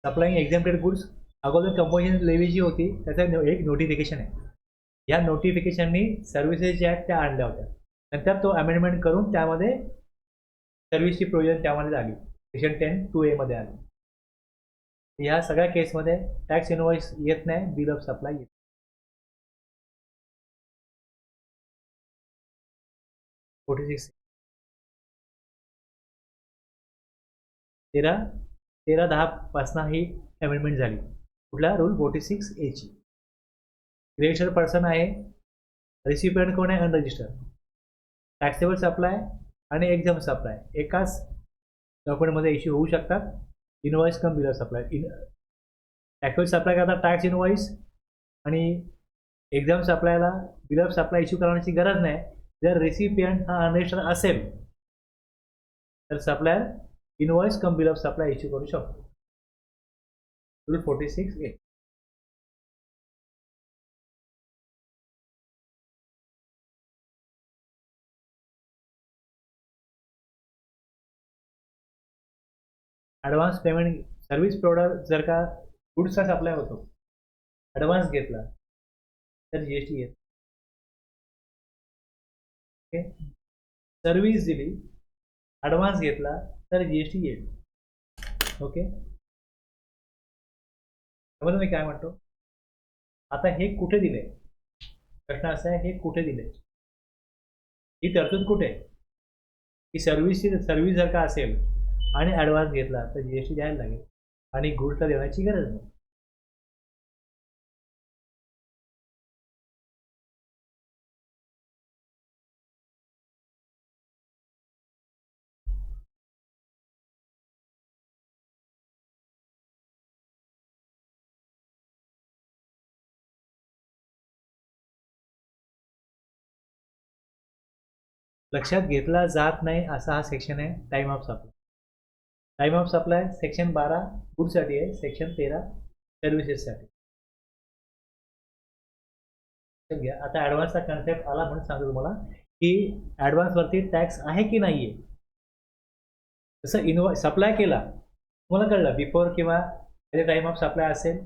A: सप्लाइंग एक्झाम्प्टेड गुड्स अगोदर कंपोजिशन लेवी जी होती त्याचं एक नोटिफिकेशन आहे. या नोटिफिकेशननी सर्व्हिसेस ज्या आहेत त्या आणल्या होत्या, नंतर तो अमेंडमेंट करून त्यामध्ये सर्व्हिसची प्रोव्हिजन त्यामध्ये आली, सेक्शन 10(2)A मध्ये आली. ह्या सगळ्या केसमध्ये टॅक्स इनवॉइस येत नाही, बिल ऑफ सप्लाय येत. तेरा 10 पासून ही अमेंडमेंट झाली. कुठला रूल 46A ची. रजिस्टर्ड पर्सन आहे, रिसिपियंट कोण आहे? अनरजिस्टर्ड. टॅक्सेबल सप्लाय आणि एक्झाम सप्लाय एकाच डॉक्युमेंटमध्ये इश्यू होऊ शकतात. Invoice cum bill of supply. Taxable supply करता टॅक्स इनवॉइस आणि एक्झाम सप्लायला बिल ऑफ सप्लाय इश्यू करण्याची गरज नाही. जर रेसिपियंट हा अनरजिस्टर्ड असेल तर supplier invoice cum bill of supply issue करू शकतो. Rule 46A. Advance payment service product जर का गुड्सचा सप्लाय होतो, ॲडव्हान्स घेतला तर जीएसटी येत. ओके, सर्व्हिस दिली ॲडव्हान्स घेतला तर जीएसटी येईल. ओके, समजलं मी काय म्हणतो? आता हे कुठे दिले? प्रश्न असा आहे, हे कुठे दिले? ही तरतूद कुठे? की सर्व्हिस जर का असेल आणि ॲडव्हान्स घेतला तर जीएसटी द्यायला लागेल आणि गुड्सला देण्याची गरज नाही. लक्षात घेतला जात नाही असा हा सेक्शन आहे time of supply. Time of supply section 12 गुडसाठी आहे, सेक्शन 13 सर्व्हिसेससाठी. घ्या आता ॲडव्हान्सचा कन्सेप्ट आला म्हणून सांगतो तुम्हाला की ॲडव्हान्सवरती टॅक्स आहे की नाही आहे. जसं सप्लाय केला तुम्हाला कळलं बिफोर किंवा टाइम ऑफ सप्लाय असेल,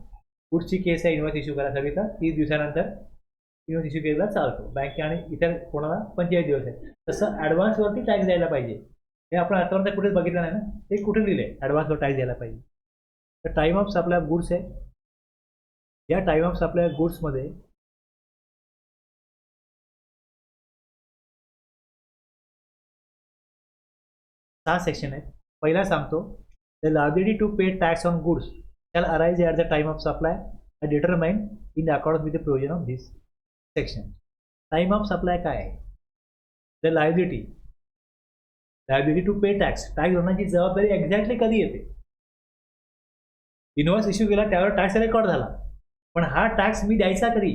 A: गुड्सची केस आहे इन्व्हॉइस इश्यू करायसाठी तर 30 दिवसानंतर इन्व्हॉइस इश्यू केला चालतो. बँके आणि इतर कोणाला 45 दिवस आहे. तसं ॲडव्हान्सवरती टॅक्स द्यायला पाहिजे. हे आपण आतापर्यंत कुठेच बघितलं नाही ना, ते कुठे लिहिलं आहे ॲडव्हान्सवर टॅक्स द्यायला पाहिजे. तर time of supply of goods आहे. या टाइम ऑफ सप्लाय ऑफ गुड्समध्ये सहा सेक्शन आहेत. पहिला सांगतो the liability to pay tax on goods shall arise at the time of supply and determined in accordance with the provision of this section. Time of supply काय आहे? The liability to pay tax. Tax भरण्याची जबाबदारी एक्झॅक्टली कधी येते? इन्व्हॉइस इश्यू केला त्यावर टॅक्स रेकॉर्ड झाला, पण हा टॅक्स मी द्यायचा कधी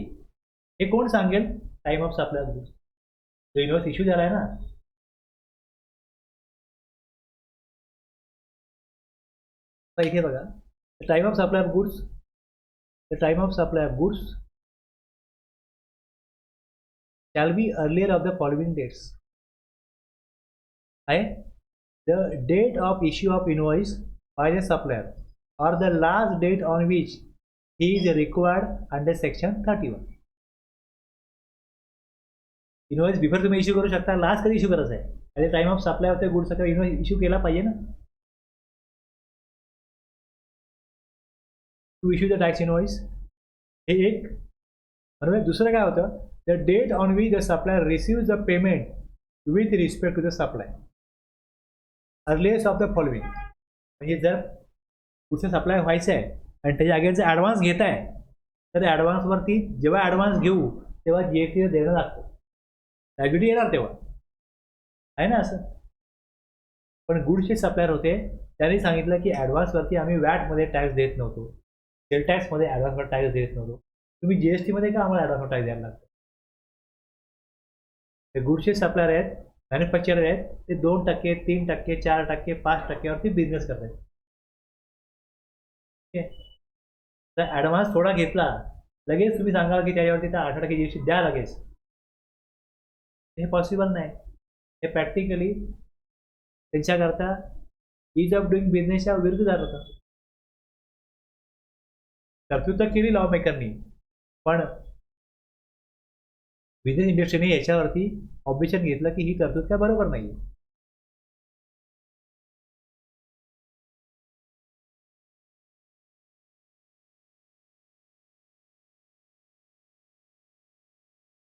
A: हे कोण सांगेल? Time of supply of goods. जो इन्व्हॉइस इश्यू झालाय ना, इथे बघा the time of supply of goods, the time of supply of goods shall be earlier of the following dates. The date of issue of invoice by the supplier or the last date on which he is required under section 31. Invoice before तुम्ही इश्यू करू शकता, लास्ट कधी इश्यू करायचं आहे? अरे टाइम ऑफ सप्लाय होते गुड्सचा इन्व्हॉइस इश्यू केला पाहिजे ना. To issue the tax invoice हे एक. बरोबर. दुसरं काय होतं? The date on which the supplier receive the payment with respect to the supply earliest of the following. म्हणजे जर पुढचं सप्लाय व्हायचं आहे आणि त्याच्या अगेन्स्ट ॲडव्हान्स घेत आहे तर त्या ॲडव्हान्सवरती जेव्हा ॲडव्हान्स घेऊ तेव्हा GST देणं लागतं. लायबिलिटी येणार तेव्हा आहे ना असं. पण गुड्सचे सप्लायर होते त्यांनी सांगितलं की ॲडव्हान्सवरती आम्ही वॅटमध्ये टॅक्स देत नव्हतो, सेल टॅक्समध्ये ॲडव्हान्सवर टॅक्स देत नव्हतो, तुम्ही GSTमध्ये का आम्हाला ॲडव्हान्सवर टॅक्स द्यायला लागतं? ते गुड्सचे सप्लायर आहेत, मॅन्युफॅक्चरर आहेत, ते 2%, 3%, 4%, 5% वरती बिझनेस करतात. तर ॲडव्हान्स थोडा घेतला लगेच तुम्ही सांगा की त्याच्यावरती तर 8% GST द्या लगेच, हे पॉसिबल नाही. हे प्रॅक्टिकली त्यांच्याकरता इज ऑफ डुईंग बिझनेसच्या विरुद्ध जात होतं. तरतूद तर केली लॉ मेकरनी, पण बिझनेस इंडस्ट्रीने याच्यावरती ऑब्जेक्शन घेतलं की ही तरतूद काय बरोबर नाही.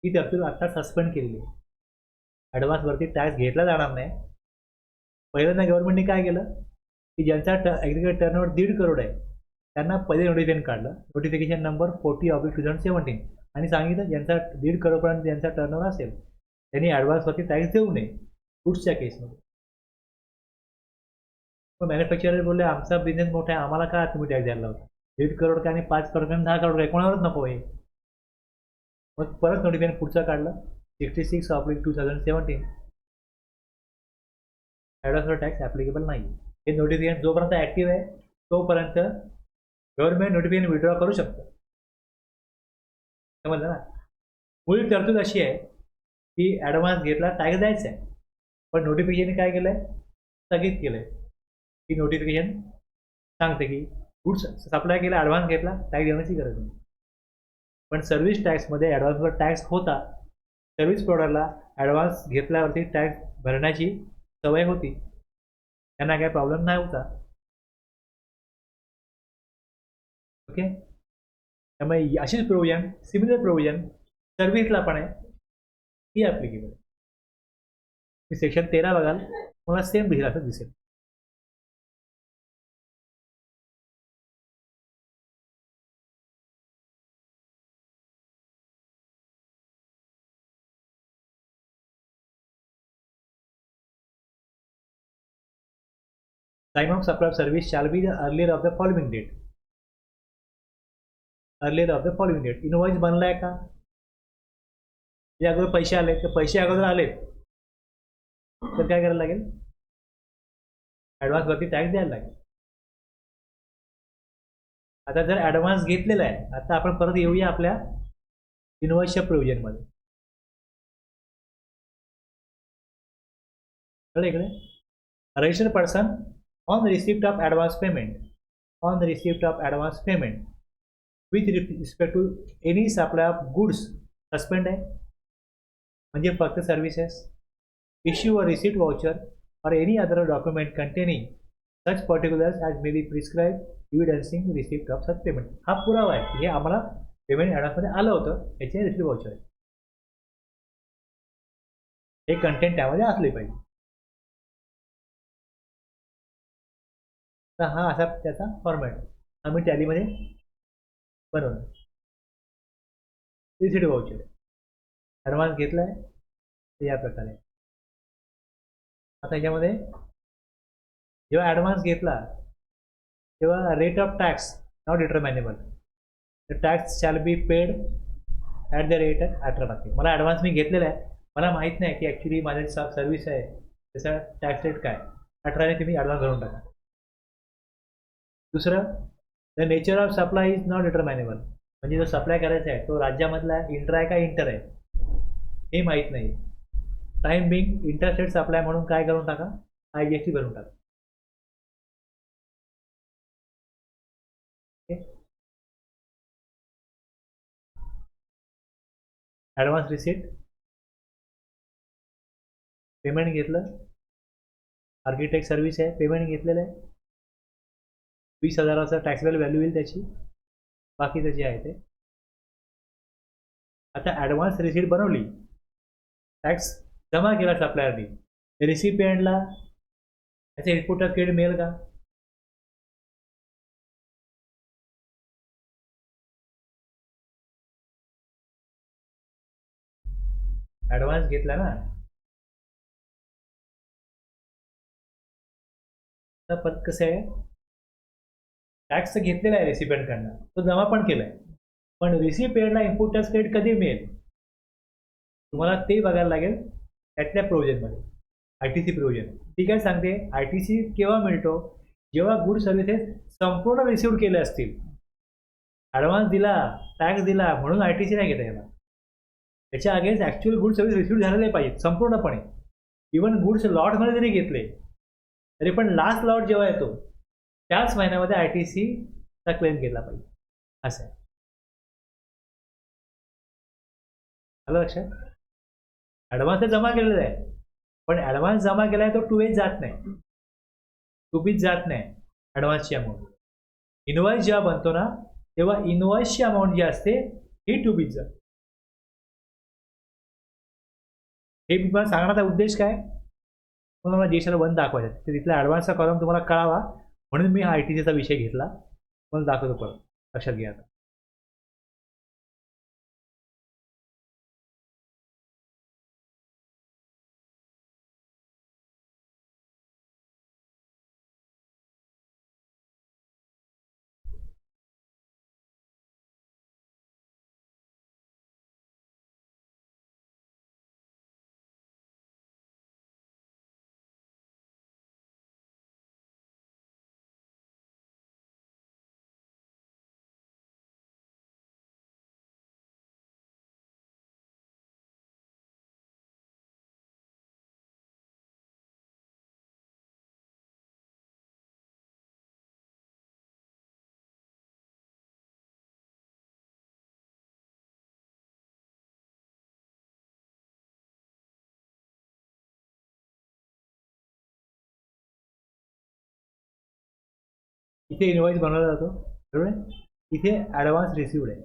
A: ही तरतूद आता सस्पेंड केलेली आहे. ॲडव्हान्सवरती टॅक्स घेतला जाणार नाही. पहिल्यांदा गव्हर्नमेंटने काय केलं की ज्यांचा ॲग्रिगेट टर्नओव्हर 1.5 करोड आहे त्यांना पहिले नोटिफिकेशन काढलं, नोटिफिकेशन नंबर 40/2017, आणि सांगितलं ज्यांचा 1.5 करोडपर्यंत ज्यांचा टर्नओव्हर असेल त्यांनी ॲडव्हान्सवरती टॅक्स देऊ नये गुड्सच्या केसमध्ये. पण मॅन्युफॅक्चरर बोलले आमचा बिझनेस मोठा आहे, आम्हाला का तुम्ही टॅक्स द्यायला लावता? 1.5 करोड का आणि 5 करोड आणि 10 करोड काय कोणावरच नको आहे. मग परत नोटिफिकेशन पुढचं काढलं 66/2017, ॲडव्हान्सवर टॅक्स ॲप्लिकेबल नाही. हे नोटिफिकेशन जोपर्यंत ॲक्टिव्ह आहे तोपर्यंत गव्हर्नमेंट नोटिफिकेशन विड्रॉ करू शकतं. समजलं ना. मूळ तरतूद अशी आहे की ॲडव्हान्स घेतला टॅक्स द्यायचा आहे, पण नोटिफिकेशन काय केलं आहे? स्थगित केलं आहे. ही नोटिफिकेशन सांगते की गुड्स सप्लाय केला, ॲडव्हान्स घेतला, टॅक्स देण्याची गरज नाही. पण सर्व्हिस टॅक्समध्ये ॲडव्हान्सवर टॅक्स होता. सर्व्हिस प्रोव्हायडरला ॲडव्हान्स घेतल्यावरती टॅक्स भरण्याची सवय होती, त्यांना काही प्रॉब्लेम नाही होता. ओके. त्यामुळे अशीच प्रोव्हिजन, सिमिलर प्रोव्हिजन सर्व्हिसला पण आहे, ती ॲप्लिकेबल आहे. मी सेक्शन 13 बघाल मला सेम दिसेल असं दिसेल. Time of supply of service shall be the earlier of the following date. Earlier of the following date. Invoice बनलाय का? या अगोदर पैसे आले तर पैसे अगोदर आले तर काय करायला लागेल, ॲडव्हान्सवरती टॅक्स द्यायला लागेल. आता जर ॲडव्हान्स घेतलेला आहे, आता आपण परत येऊया आपल्या इनवॉइसच्या प्रोव्हिजनमध्ये. कळलं इकडे, registered person on receipt of advance payment with respect to any supply of goods suspend आहे, म्हणजे फक्त services, issue a receipt voucher or any other document containing such particulars as may be prescribed evidencing receipt of such payment. हा पुरावा आहे हे आम्हाला पेमेंट ॲडव्हान्समध्ये आलं होतं, याचे रिसिप्ट वाउचर आहे, हे कंटेंट त्यामध्ये असले पाहिजे. तर हा असा त्याचा फॉर्मॅट आम्ही टॅलीमध्ये बनवलं. रिसिप्ट वाउचर ॲडव्हान्स घेतला आहे तर या प्रकारे. आता ह्याच्यामध्ये जेव्हा ॲडव्हान्स घेतला तेव्हा rate of tax not determinable, the tax shall be paid at the rate 18%. मला ॲडव्हान्स मी घेतलेला आहे, मला माहीत नाही की ॲक्च्युली माझे सर्व्हिस आहे त्याचा टॅक्स रेट काय, 18ने तुम्ही ॲडव्हान्स भरून टाका. दुसरं, the nature of supply is not determinable, म्हणजे जो सप्लाय करायचा आहे तो राज्यामधला इंटर आहे का इंटर आहे हे माहीत नाही. टाइम बिंग इंटरस्टेट सप्लाय म्हणून काय करून टाका, IGST भरून टाका. ॲडव्हान्स रिसिप्ट, पेमेंट घेतलं, आर्किटेक्ट सर्व्हिस आहे, पेमेंट घेतलेलं आहे, 20,000चा टॅक्सेबल व्हॅल्यू येईल त्याची, बाकी त्याची आहे ते. आता ॲडव्हान्स रिसिप्ट बनवली, टॅक्स जमा केला सप्लायरनी, रिसिपियंटला त्याचे इनपुटचा क्रेडिट मिळेल का, ॲडव्हान्स घेतला ना, तर परत कसं आहे, टॅक्स घेतलेला आहे रेसिपियंटकडनं, तो जमा पण केला आहे, पण रेसिपियंटला इनपुट टॅक्स क्रेडिट कधी मिळेल तुम्हाला ते बघायला लागेल त्यातल्या प्रोव्हिजनमध्ये, ITC प्रोव्हिजन. ती काय सांगते, ITC केव्हा मिळतो, जेव्हा गुड सर्व्हिसेस संपूर्ण रिसिव्ह केले असतील. ॲडव्हान्स दिला, टॅक्स दिला म्हणून ITC नाही घेता येणार, त्याच्या against actual good service receive झालेले पाहिजेत संपूर्णपणे. इव्हन गुड्स लॉटमध्ये जरी घेतले तरी पण लास्ट लॉट जेव्हा येतो त्याच महिन्यामध्ये ITCचा क्लेम केला पाहिजे, असं आहे. आलं लक्षात, ॲडव्हान्स तर जमा केलेला आहे, पण ॲडव्हान्स जमा केला आहे तो 2H जात नाही, 2Bच जात नाही ॲडव्हान्सची अमाऊंट. इनवॉइस जेव्हा बनतो ना तेव्हा इनवॉइसची अमाऊंट जी असते ही 2Bच जाते. हे मी तुम्हाला सांगण्याचा उद्देश काय, मला GSR1 दाखवायचं, तर तिथला ॲडव्हान्सचा कॉलम तुम्हाला कळावा म्हणून मी हा ITCचा विषय घेतला, मला दाखवतो परत, लक्षात घ्या. आता इथे इनवॉइस बनवला जातो, बरोबर आहे, इथे ॲडव्हान्स रिसिव्ड आहे.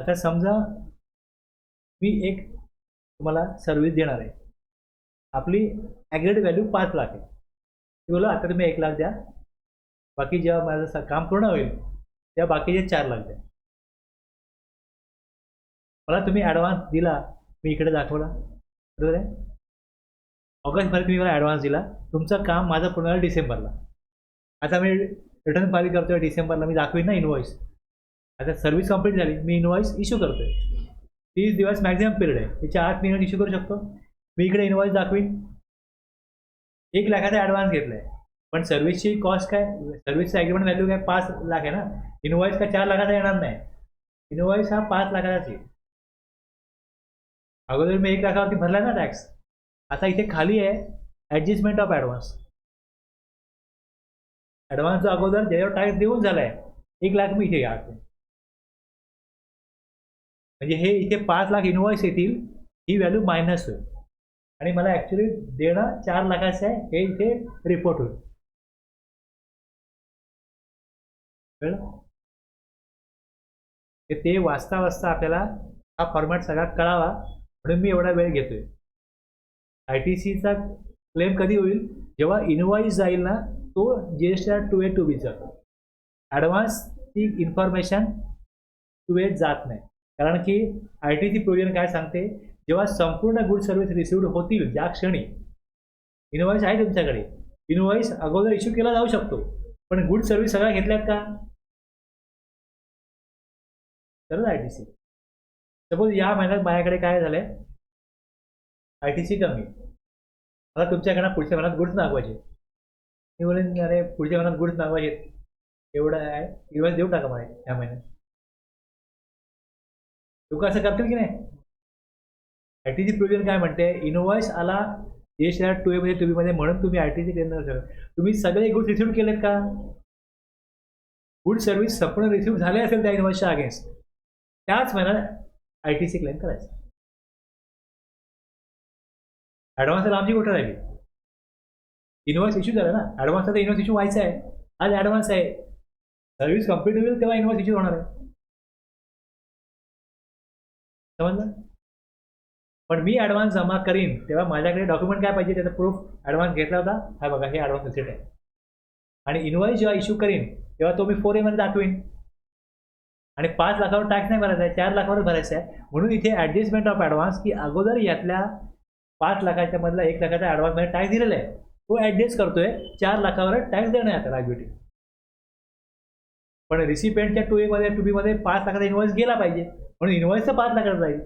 A: आता समजा मी एक तुम्हाला सर्व्हिस देणार आहे, आपली ॲग्रेड व्हॅल्यू 5 लाख आहे, बोला आता तुम्ही 1 लाख द्या, बाकी जेव्हा माझं काम पूर्ण होईल तेव्हा बाकीचे 4 लाख द्या. मला तुम्ही ॲडव्हान्स दिला, मी इकडे दाखवला, बरोबर आहे, ऑगस्टमध्ये तुम्ही मला ॲडव्हान्स दिला, तुमचं काम माझं पूर्ण झालं डिसेंबरला. आता मी रिटर्न फाईल करतोय डिसेंबरला, मी दाखवीन ना इनवॉइस. आता सर्व्हिस कंप्लीट झाली, मी इनवॉइस इश्यू करतोय, 30 दिवस मॅक्झिमम पिरियड आहे, त्याच्या आत मी इश्यू करू शकतो. मी इकडे इनवॉइस दाखवीन 1 लाखाचा ॲडव्हान्स घेतलाय, पण सर्व्हिसची कॉस्ट काय, सर्व्हिसचा ॲग्रीमेंट व्हॅल्यू काय 5 लाख आहे ना. इनवॉइस का 4 लाखाचा येणार नाही, इनवॉइस हा 5 लाखाचाच येईल. अगोदर मी 1 लाखावरती भरला ना टॅक्स. आता इथे खाली आहे ॲडजस्टमेंट ऑफ ॲडव्हान्स. ॲडव्हान्स जो अगोदर ज्याच्यावर टॅक्स देऊन झालाय 1 लाख मी इथे घ्या. म्हणजे हे इथे 5 लाख इनवॉइस येतील, ही व्हॅल्यू मायनस होईल आणि मला ॲक्च्युली देणं 4 लाखाचं आहे हे इथे रिपोर्ट होईल. ते वाचता वाचता आपल्याला हा फॉर्मॅट सगळा कळावा म्हणून मी एवढा वेळ घेतोय. ITCचा क्लेम कधी होईल, जेव्हा इनवॉइस जाईल ना तो GSTR 2A 2B जातो. ॲडव्हान्सची इन्फॉर्मेशन 2A जात नाही, कारण की ITC प्रोव्हिजन काय सांगते, जेव्हा संपूर्ण गुड सर्व्हिस रिसिव्ड होतील ज्या क्षणी, इनवॉइस आहे तुमच्याकडे, इनवॉइस अगोदर इश्यू केला जाऊ शकतो, पण गुड सर्व्हिस सगळ्या घेतल्यात का, तर ITC. सपोज या महिन्यात माझ्याकडे काय झालंय, ITC कमी, आता तुमच्याकडे पुढच्या महिन्यात गुड्स मागवायचे. मी बोलेन अरे पुढच्या महिन्यात गुड्स मागवायचे, एवढं आहे इनवॉइस देऊ टाका मला या महिन्यात. लोक असं करतील की नाही. ITC प्रोव्हिजन काय म्हणते, इनवॉइस आला GSTR 2A मध्ये 2B मध्ये म्हणून तुम्ही ITC क्लेम करू शकता. तुम्ही सगळे गुड्स रिसिव्ह केलेत का, गुड सर्व्हिस संपूर्ण रिसिव्ह झाले असेल त्या इनवॉइसच्या अगेन्स्ट, त्याच महिन्यात ITC क्लेम करायचं. ॲडव्हान्सला आमची कुठं राहिली, इनवॉइस इश्यू झाला ना, ॲडव्हान्सचा तर इनवॉइस इश्यू व्हायचा आहे, आज ॲडव्हान्स आहे, सर्व्हिस कंप्लीट होईल तेव्हा इनवॉइस इश्यू होणार आहे. समजलं. पण मी ॲडव्हान्स जमा करीन तेव्हा माझ्याकडे डॉक्युमेंट काय पाहिजे, त्याचा प्रूफ ॲडव्हान्स घेतला होता, हा बघा हे ॲडव्हान्स रिसिप्ट आहे. आणि इनवॉइस जेव्हा इश्यू करीन तेव्हा तो मी 4A मध्ये दाखवीन. आणि 5 लाखावर टॅक्स नाही भरायचा आहे, 4 लाखावर भरायचा आहे. म्हणून इथे ॲडजस्टमेंट ऑफ ॲडव्हान्स, की अगोदर यातल्या 5 लाखाच्या मधला 1 लाखाचा ॲडव्हान्समध्ये टॅक्स दिलेला आहे, तो ॲडजस्ट करतोय 4 लाखावर टॅक्स देणं आहे आता लायबिलिटी. पण रिसिपेंटच्या 2A मध्ये 2B मध्ये 5 लाखाचा इनवॉइस गेला पाहिजे, म्हणून इनवॉइसचं 5 लाखाचा जाईल.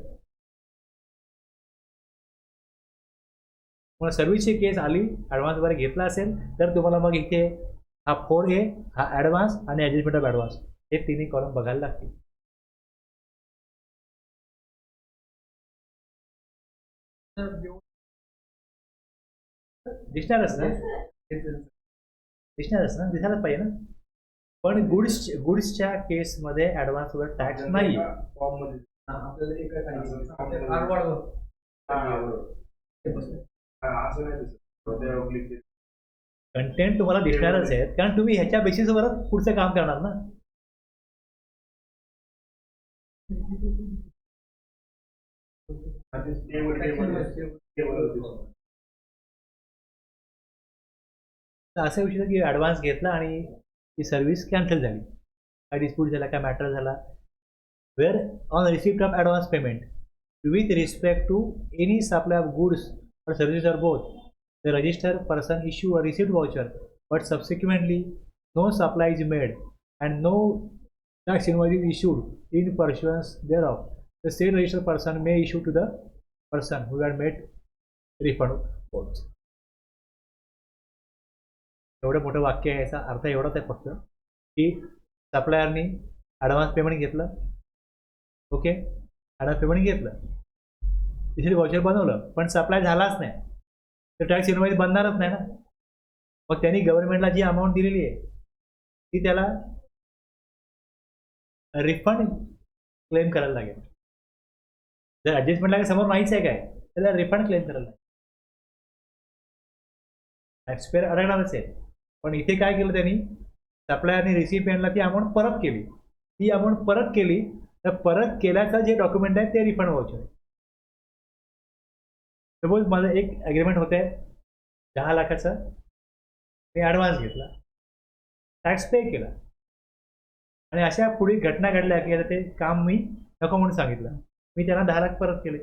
A: मग सर्व्हिसची केस आली, ॲडव्हान्स वगैरे घेतला असेल तर तुम्हाला मग इथे हा 4A, हा ॲडव्हान्स आणि ॲडजस्टमेंट ऑफ ॲडव्हान्स हे तिन्ही कॉलम बघायला लागतील. दिसणारच ना, दिसणारच ना, दिसायलाच पाहिजे ना. पण गुड्सच्या केसमध्ये ॲडव्हान्सवर टॅक्स नाही. कंटेंट तुम्हाला दिसणारच आहेत, कारण तुम्ही ह्याच्या बेसिसवरच पुढचं काम करणार ना. तर असं विषय की ॲडव्हान्स घेतला आणि ती सर्व्हिस कॅन्सल झाली, काय डिस्प्यूट झाला, काय मॅटर झाला, where on receipt of advance payment with respect to any supply of goods or services or both, the registered person issue a receipt voucher, but subsequently no supply is made and no tax invoice is issued in pursuance thereof, the said registered person may issue to the person who had made refund both. एवढं मोठं वाक्य आहे, याचा अर्थ एवढाच आहे फक्त की सप्लायरनी ॲडव्हान्स पेमेंट घेतलं, ओके, ॲडव्हान्स पेमेंट घेतलं, तिसरी व्हाउचर बनवलं, पण सप्लाय झालाच नाही, तर टॅक्स इनवॉइस बनणारच नाही ना. मग त्यांनी गव्हर्नमेंटला जी अमाऊंट दिलेली आहे ती त्याला रिफंड क्लेम करायला लागेल. जर ॲडजस्टमेंट लागेल समोर नाहीच आहे काय, त्याला रिफंड क्लेम करायला लागेल. टॅक्सपेअर अडकणारच आहे. पण इथे काय केलं त्यांनी, सप्लायरने रिसिपियंटला ती अमाऊंट परत केली. ती अमाऊंट परत केली तर परत केल्याचं जे डॉक्युमेंट आहे ते रिफंड व्हाउचर आहे. सपोज माझं एक ॲग्रीमेंट होतं आहे 10 लाखाचं, मी ॲडव्हान्स घेतला, टॅक्स पे केला, आणि अशा पुढे घटना घडल्या की आता ते काम मी नको म्हणून सांगितलं, मी त्यांना 10 लाख परत केले,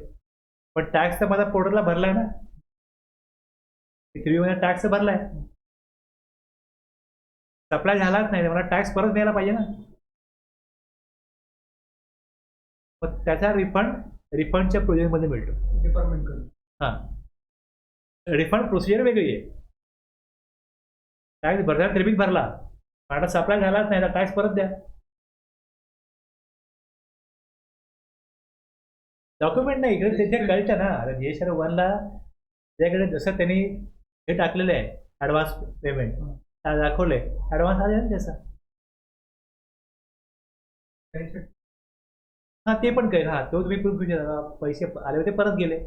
A: पण टॅक्स तर माझा पोर्टलला भरला आहे ना, 3 महिन्यात टॅक्स भरला आहे, सप्लाय झालाच नाही, मला टॅक्स परत मिळायला पाहिजे ना. मग त्याचा रिफंड रिफंडच्या प्रोसिजरमध्ये मिळतो.
B: डिपार्टमेंट कडून.
A: हां, रिफंड प्रोसिजर वेगळी आहे. टॅक्स भरला तरी भरला, आता सप्लाय झालाच नाही तर टॅक्स परत द्या. डॉक्युमेंट नाही इकडे तिथे कळतं ना. आता GSR 1ला त्याच्याकडे जसं त्यांनी हे टाकलेलं आहे ॲडव्हान्स पेमेंट दाखवलंय, ॲडव्हान्स आले ना त्याचा. हां, ते पण काही हां, तो तुम्ही प्रूफ घेऊ पैसे आले होते परत गेले.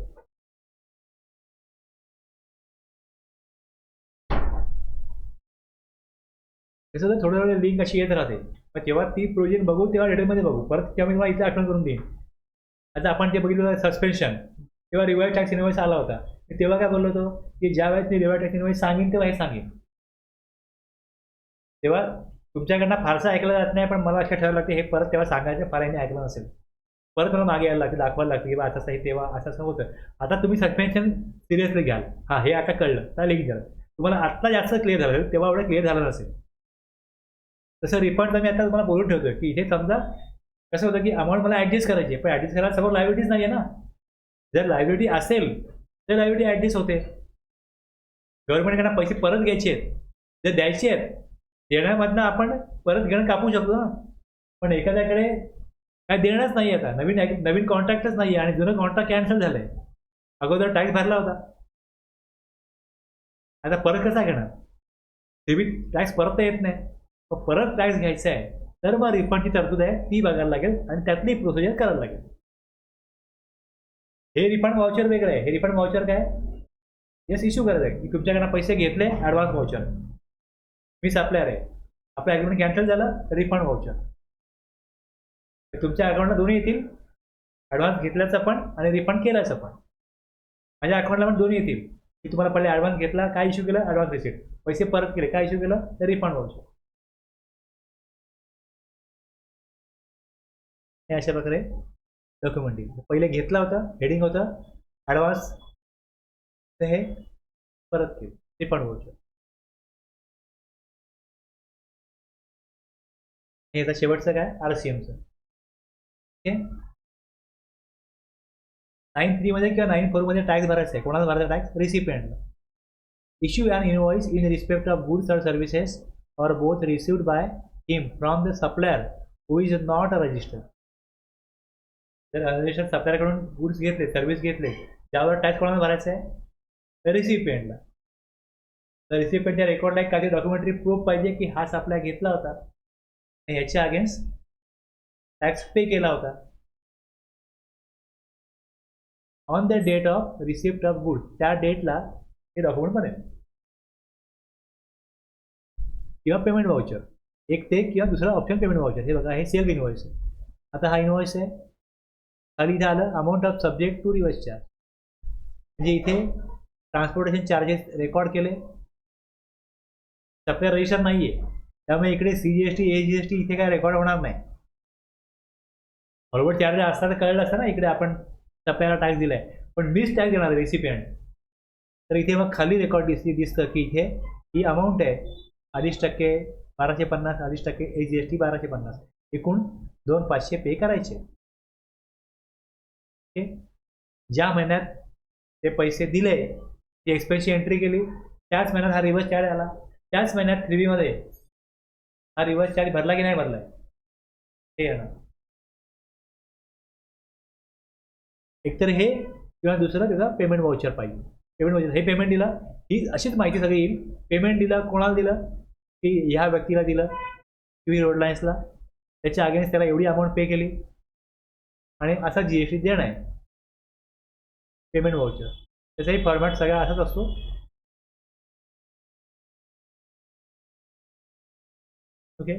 A: तसं तर थोड्या वेळ लिंक अशी येत राहते. मग तेव्हा ती प्रोजेक्ट बघू तेव्हा डिटेलमध्ये बघू. परत तेव्हा मी तुम्हाला इथे आठवण करून देईन. आता आपण ते बघितलं सस्पेन्शन, तेव्हा रिवाइज टॅक्स इनवॉइस आला होता. मी तेव्हा काय बोललो होतो की ज्या वेळेस मी रिवाइज टॅक्स इनवॉइस सांगेन तेव्हा हे सांगेन. तेव्हा तुमच्याकडनं फारसं ऐकलं जात नाही, पण मला लक्षात ठेवायला लागते हे परत तेव्हा सांगायचं फार यांनी ऐकलं नसेल. परत मला मागे यायला लागते, दाखवायला लागते की बा असं हे तेव्हा असं होतं. आता तुम्ही सस्पेन्शन सिरियसली घ्याल. हां, हे आता कळलं तर लिंक झालं. तुम्हाला आत्ता जास्त क्लिअर झालं, तेव्हा एवढं क्लिअर झालं नसेल. तसं रिफंडचं मी आता तुम्हाला बोलून ठेवतोय की इथे समजा कसं होतं की अमाऊंट मला ॲडजस्ट करायची आहे, पण ॲडजस्ट करायला समोर लायबिलिटीज नाही आहे ना. जर लायबिलिटी असेल तर लायबिलिटी ॲडजस्ट होते. गव्हर्नमेंटकडनं पैसे परत घ्यायचे आहेत, जर द्यायचे आहेत देण्यामधनं आपण परत घेणं कापू शकतो ना. पण एखाद्याकडे काय देणंच नाही आता, नवीन कॉन्ट्रॅक्टच नाही आहे आणि जुनं कॉन्ट्रॅक्ट कॅन्सल झालं आहे. अगोदर टॅक्स भरला होता, आता परत कसा घेणार? ते टॅक्स परत येत नाही. मग परत टॅक्स घ्यायचा आहे तर मग रिफंडची तरतूद आहे ती बघायला लागेल आणि त्यातली प्रोसिजर करायला लागेल. हे रिफंड वाउचर वेगळं आहे. हे रिफंड वाउचर काय येस इश्यू करायचं आहे की तुमच्याकडनं पैसे घेतले ॲडव्हान्स वाउचर, मी सप्लायर आहे, आपलं ॲग्रीमेंट कॅन्सल झालं रिफंड वाउचर. तुमच्या अकाउंटला दोन्ही येतील, ॲडव्हान्स घेतल्याचं पण आणि रिफंड केल्याचं पण. माझ्या अकाउंटला पण दोन्ही येतील की तुम्हाला पहिले ॲडव्हान्स घेतला काय इश्यू केलं ॲडव्हान्स रिसिप्ट, पैसे परत केले काय इश्यू केलं तर रिफंड वाउचर. हे अशा प्रकारे डॉक्युमेंटिंग पहिले घेतला होता, हेडिंग होतं ॲडव्हान्स, तर हे परत केलं रिफंड वाउचर. हे आता शेवटचं काय RCMचं. ओके, 9(3) मध्ये किंवा 9(4) मध्ये टॅक्स भरायचा आहे. कोणाला भरायचा टॅक्स? रिसिपियंटला. Issue an invoice in respect of goods or services or both received by him from the supplier who is not a registered. जर रजिस्टर्ड सप्लायरकडून गुड्स घेतले सर्व्हिस घेतले त्यावर टॅक्स कोणाला भरायचा आहे? तर रिसिपियंटला. तर रिसिपियंटच्या रेकॉर्डला एक काही डॉक्युमेंटरी प्रूफ पाहिजे की हा सप्लाय घेतला होता आणि ह्याच्या अगेन्स्ट टॅक्स पे केला होता on the date of receipt of good. त्या डेटला हे डॉक्युमेंट बनेल. किंवा पेमेंट वाउचर, एक ते किंवा दुसरा ऑप्शन पेमेंट वाउचर. हे बघा हे सेल्फ इनवॉइस आहे. आता हा इनवॉइस आहे, खाली इथे आलं amount of subject to reverse charge, म्हणजे इथे ट्रान्सपोर्टेशन चार्जेस रेकॉर्ड केले. सप्लायर रजिस्टर नाही आहे त्यामुळे इकडे CGST AGST इथे काय रेकॉर्ड होणार नाही. फॉरवर्ड चार्ज असता तर कळलं असतं ना, इकडे आपण सप्लायरला टॅक्स दिलाय पण मीच टॅक्स देणार रेसिपियंट. तर इथे मग खाली रेकॉर्ड दिसतं की इथे ही अमाऊंट आहे 2.5%, 1250, 2.5% AGST 1250, एकूण 2,500 पे करायचे. ओके, ज्या महिन्यात ते पैसे दिले ती एक्सपेन्सची एंट्री केली त्याच महिन्यात हा रिव्हर्स चार्ज आला, त्याच महिन्यात 3B मध्ये हा रिव्हर्स चार्ज भरला की नाही भरलाय हे येणार. एकतर हे किंवा दुसरं त्याचा पेमेंट वाउचर पाहिजे. पेमेंट वाउचर हे पेमेंट दिला ही अशीच माहिती सगळी येईल. पेमेंट दिलं कोणाला दिलं की ह्या व्यक्तीला दिलं QE रोड लाईन्सला, त्याच्या अगेन्स्ट त्याला एवढी अमाऊंट पे केली आणि असा GST देणं आहे पेमेंट वाउचर. त्याचाही फॉर्मॅट सगळा असाच असतो. ओके,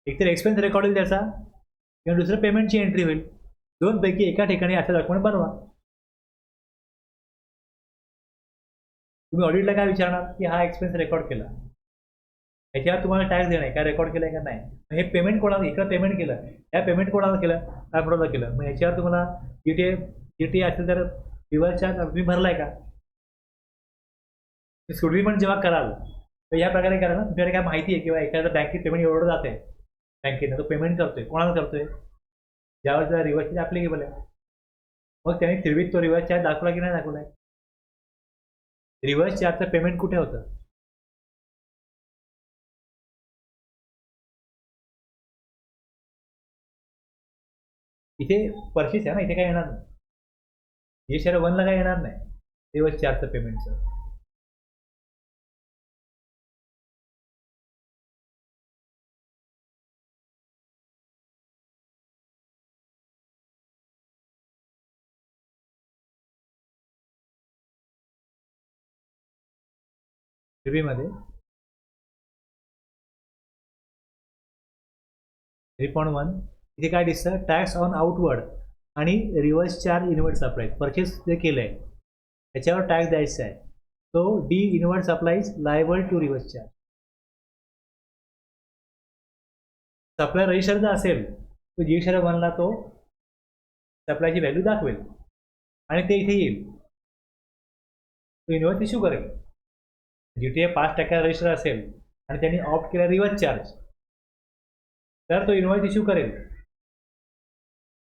A: एकतर एक्सपेन्स रेकॉर्ड होईल त्याचा किंवा दुसरं पेमेंटची एंट्री होईल. दोनपैकी एका ठिकाणी असा डॉक्युमेंट बनवा. तुम्ही ऑडिटला काय विचारणार की हा एक्सपेन्स रेकॉर्ड केला, ह्याच्यावर तुम्हाला टॅक्स देणं आहे काय रेकॉर्ड केलं आहे का नाही. हे पेमेंट कोणाला इकडं पेमेंट केलं, या पेमेंट कोणाला केलं ट्रान्सपोर्टला केलं, मग ह्याच्यावर तुम्हाला GT असेल तर रिव्हर्स चार्ज तुम्ही भरलाय का. सुडवी पण जेव्हा कराल तर या प्रकारे करा ना. तुमच्याकडे काय माहिती आहे किंवा एखाद्या बँकेत पेमेंट एवढं जाते बँकेनं तो पेमेंट करतोय कोणाला करतोय ज्यावर त्याला रिव्हर्स चार्ज ऍप्लिकेबल आहे. मग त्याने फिरवीत तो रिव्हर्स चार्ज दाखवला की नाही दाखवलाय? रिव्हर्स चार्जचं पेमेंट कुठे होतं? इथे परचेस आहे ना, इथे काय येणार नाही. हे शेअर 1 ला काय येणार नाही रिव्हर्स चार्जचं पेमेंटचं. मध्ये 3.1 इथे काय दिसतं? टॅक्स ऑन आउटवर्ड आणि reverse charge inward supply. Purchase जे केलंय त्याच्यावर टॅक्स द्यायचा आहे. तो D inward supplies liable to reverse charge. Supply register जर असेल तर जी शेअर 1 ला तो सप्लायची व्हॅल्यू दाखवेल आणि ते इथे येईल. तो इनवर्स इश्यू करेल. जीटीए 5% रजिस्टर असेल आणि त्यांनी ऑप्ट केला रिव्हर्स चार्ज, तर तो इनवॉइस इश्यू करेल.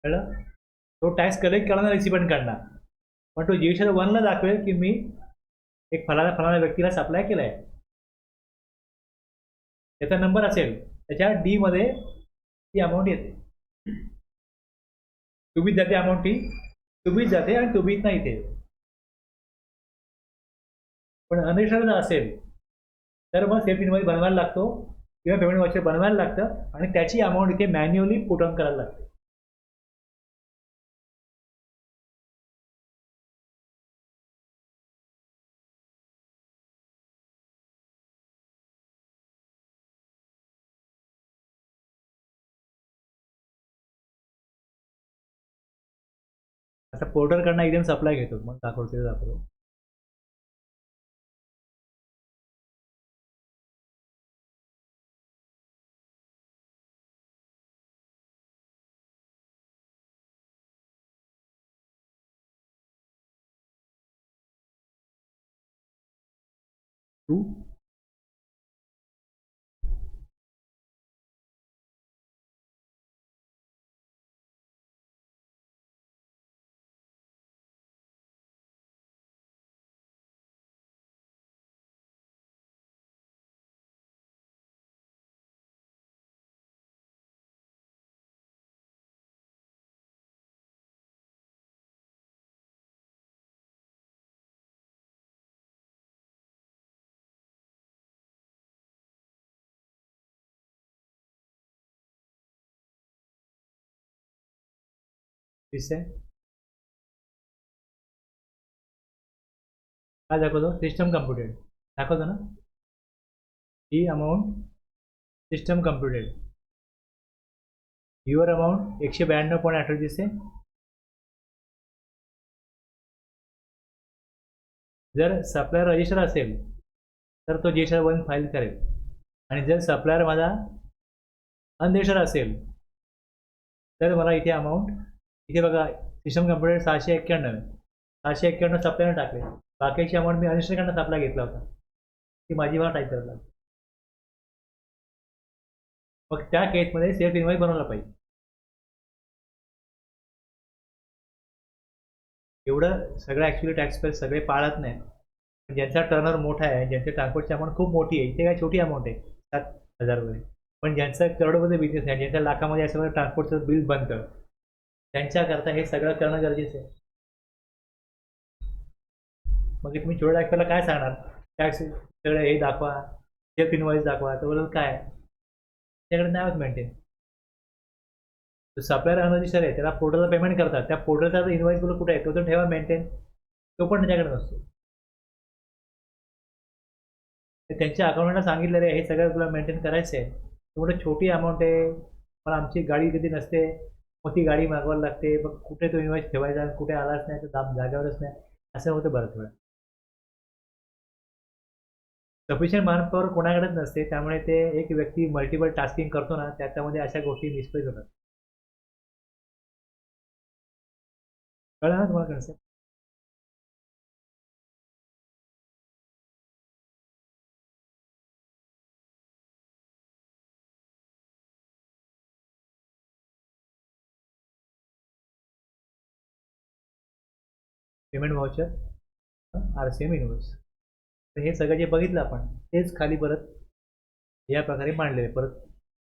A: कळलं? तो टॅक्स कलेक्ट करणार, रिसिपंट करणार, पण तो जीएसटी 1 ला दाखवेल की मी एक फलाना व्यक्तीला सप्लाय केलाय. त्याचा नंबर असेल त्याच्या डी मध्ये ती अमाऊंट येते. तुम्हीच जाते अमाऊंट, ती तुम्हीच जाते आणि तुम्हीच नाही इथे. पण अनरजिस्टर्ड असेल तर मग सेल्फ इनवॉइस बनवायला लागतो किंवा पेमेंट वॉचर बनवायला लागतं आणि त्याची अमाऊंट इथे मॅन्युअली पुट ऑन करायला लागते. आता पोर्टरकडनं एकदम सप्लाय घेतो, मग दाखवतो. टू आहे काय दाखवतो? सिस्टम कम्प्युटेड दाखवतो ना, ही amount system computed. Your amount 192.28 दिसते. जर सप्लायर रजिस्टर असेल तर तो जीएसटी 1 फाईल करेल आणि जर सप्लायर माझा अनरजिस्टर असेल तर मला इथे अमाऊंट, इथे बघा सिस्टम कम्प्युटेड 691 सप्लायरने टाकले. बाकीची अमाऊंट मी अनरजिस्टरकडनं सप्लाय घेतला होता, ती माझी मला टाईप करायला. मग त्या केसमध्ये सेल्फ इन्व्हॉइस बनवला पाहिजे. एवढं सगळं ॲक्च्युली टॅक्स पेअर सगळे पाळत नाही. ज्यांचा टर्नर मोठा आहे, ज्यांच्या ट्रान्सपोर्टची अमाऊंट खूप मोठी आहे, इथे काय छोटी अमाऊंट आहे 7,000 वगैरे, पण ज्यांचं करोडोमध्ये बिझनेस आहे, ज्यांच्या लाखामध्ये असं ट्रान्सपोर्टचं बिल बनतं, त्यांच्याकरता हे सगळं करणं गरजेचं आहे. मग तुम्ही छोट्या टॅक्सला काय सांगणार? टॅक्स सगळं हे दाखवा, सेल्फ इन्व्हॉइस दाखवा, तर बोलत काय त्याच्याकडे नाही होत मेंटेन. सप्लायर अनरजिस्टर आहे, त्याला पोर्टलला पेमेंट करतात, त्या पोर्टलचा इन्व्हॉइस बोलत कुठे आहे तो तर ठेवा मेंटेन, तो पण त्याच्याकडे नसतो. त्यांच्या अकाउंटला सांगितलं रे हे सगळं तुला मेंटेन करायचं आहे, एवढं छोटी अमाऊंट आहे, पण आमची गाडी कधी नसते, मग ती गाडी मागवायला लागते, मग कुठे तो इन्व्हॉइस ठेवायचा, कुठे आलाच नाही तर जागेवरच नाही, असं होतं बरं थोडं. सफिशियंट मॅनपॉवर कोणाकडेच नसते, त्यामुळे ते एक व्यक्ती मल्टिपल टास्किंग करतो ना, त्याच्यामध्ये अशा गोष्टी मिसप्लेस होतात. कळलं ना तुम्हाला concept? Payment voucher, RCM invoice. तर हे सगळं जे बघितलं आपण तेच खाली परत या प्रकारे मांडलेले, परत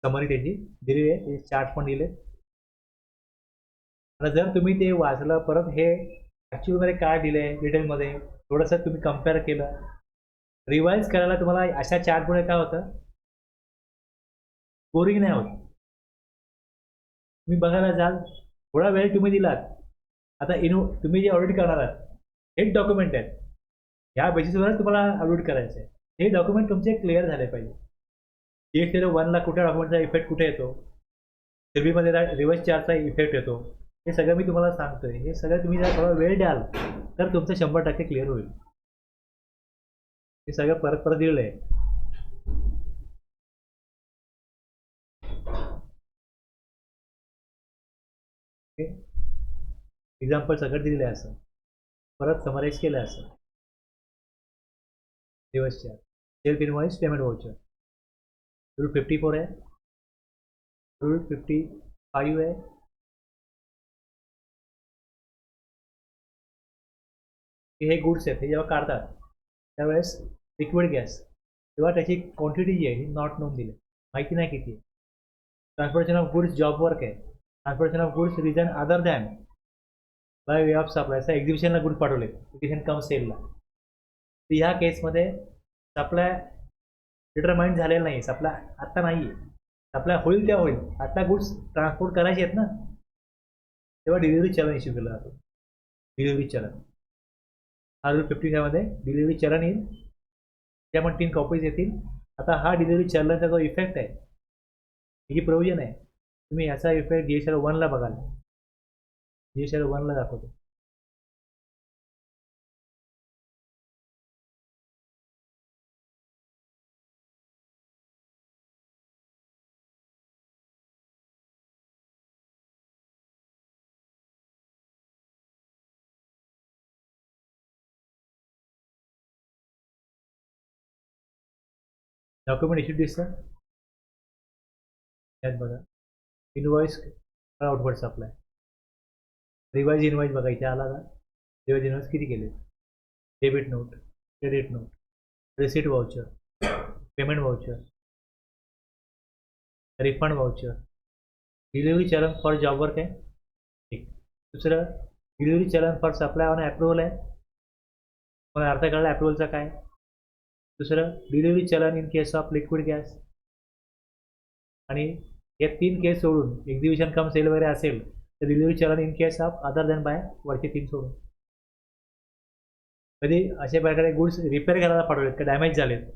A: समरी त्याची दिलेली आहे, ते चार्ट पण दिले. आता जर तुम्ही ते वाचलं परत हे ॲक्च्युअलमध्ये काय दिले डिटेलमध्ये थोडंसं तुम्ही कम्पेअर केलं, रिवाईज करायला तुम्हाला अशा चार्टमुळे काय होतं, बोरिंग नाही होत. तुम्ही बघायला जाल, थोडा वेळ तुम्ही दिलात. आता तुम्ही जे ऑडिट करणार आहात हेच डॉक्युमेंट आहेत, ह्या बेसिसवर तुम्हाला ऑडिट करायचं आहे. हे डॉक्युमेंट तुमचे क्लिअर झाले पाहिजे. GS01 ला कुठे डॉक्युमेंटचा इफेक्ट कुठे येतो, सेबीमध्ये रिव्हर्स चार्जचा इफेक्ट येतो, हे सगळं मी तुम्हाला सांगतोय. हे सगळं तुम्ही जर थोडा वेळ द्याल तर तुमचं 100% क्लिअर होईल. हे सगळं परत परत दिलेलं आहे. एक्झाम्पल सगळं दिलेलं आहे, असं परत समराईज केलं आहे. असं reverse charge, self invoice, payment voucher, rule 54 आहे, रूल 55 आहे, हे गुड्स आहेत. हे जेव्हा काढतात त्यावेळेस लिक्विड गॅस तेव्हा त्याची क्वांटिटी जी आहे ही नॉट नोन दिली, माहिती नाही किती आहे. Transportation of goods job work आहे, transportation of goods reason other than by way of supply. एक्झिबिशनला गुड्स पाठवले, एक्झिबिशन कम सेलला, तर ह्या केसमध्ये सप्लाय डिटरमाइंड झालेला नाही, सप्लाय आत्ता नाही आहे, सप्लाय होईल तेव्हा होईल. आता गुड्स ट्रान्सपोर्ट करायचे आहेत ना, तेव्हा डिलिव्हरी चलन इश्यू केलं जातो. डिलिव्हरी चलन हा रूल 55 मध्ये डिलिव्हरी चलन येईल, त्या पण 3 कॉपीज येतील. आता हा डिलिव्हरी चलनाचा जो इफेक्ट आहे, ही प्रोव्हिजन आहे, तुम्ही याचा इफेक्ट GSR 1 ला बघाल. GSR 1 ला दाखवतो. डॉक्युमेंट इश्यू दिसतं त्यात बघा, invoice outward supply, revise invoice बघा इथे आला का, रिवाइज इनवॉइस किती केले, debit note, credit note, receipt voucher, payment voucher, refund voucher, delivery चलन फॉर जॉब वर्क आहे. ठीक. दुसरं डिलिव्हरी चलन फॉर सप्लाय ऑन अप्रुव्हल आहे. मग अर्थ कळला अप्रुव्हलचा काय. दुसरं delivery challan in case of liquid gas. आणि हे 3 केस सोडून एक्झिबिशन कम सेल वगैरे असेल तर delivery challan in case of other than by वरचे 3 सोडून. कधी अशा प्रकारे गुड्स रिपेअर करायला पाठवलेत का डॅमेज झालेत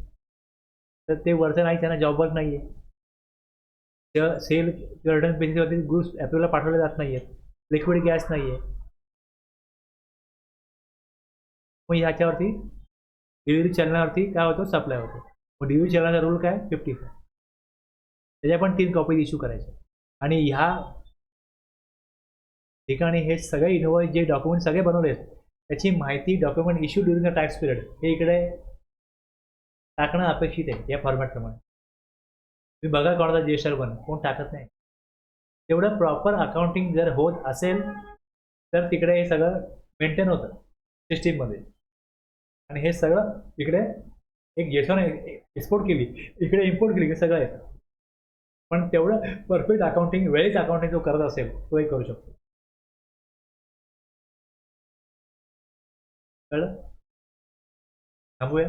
A: तर ते वरचं नाही, त्यांना जॉब वर्क नाही आहे, तेव्हा सेल रिटर्न बेसिसवरती गुड्स अप्रुव्हलला पाठवले जात नाही आहेत, लिक्विड गॅस नाही आहे, मग ह्याच्यावरती डिलिव्हरी चलनावरती काय होतं, सप्लाय होतो. मग डिलिव्हरी चलनाचा रूल काय 55, त्याच्या पण 3 कॉपी इश्यू करायच्या. आणि ह्या ठिकाणी हे सगळे इनोव्हाइस जे डॉक्युमेंट सगळे बनवले आहेत त्याची माहिती document issue during the tax period हे इकडे टाकणं अपेक्षित आहे या फॉर्मॅटप्रमाणे. तुम्ही बघा कोणाचा GSR1 कोण टाकत नाही. तेवढं प्रॉपर अकाउंटिंग जर होत असेल तर तिकडे हे सगळं मेंटेन होतं सिस्टीममध्ये. आणि हे सगळं इकडे एक GSR एक्सपोर्ट केली, इकडे इम्पोर्ट केली, हे सगळं येतं. पण तेवढं परफेक्ट अकाउंटिंग, वेळेच अकाउंटिंग जो करत असेल तोही करू शकतो. कळलं? थांबूया.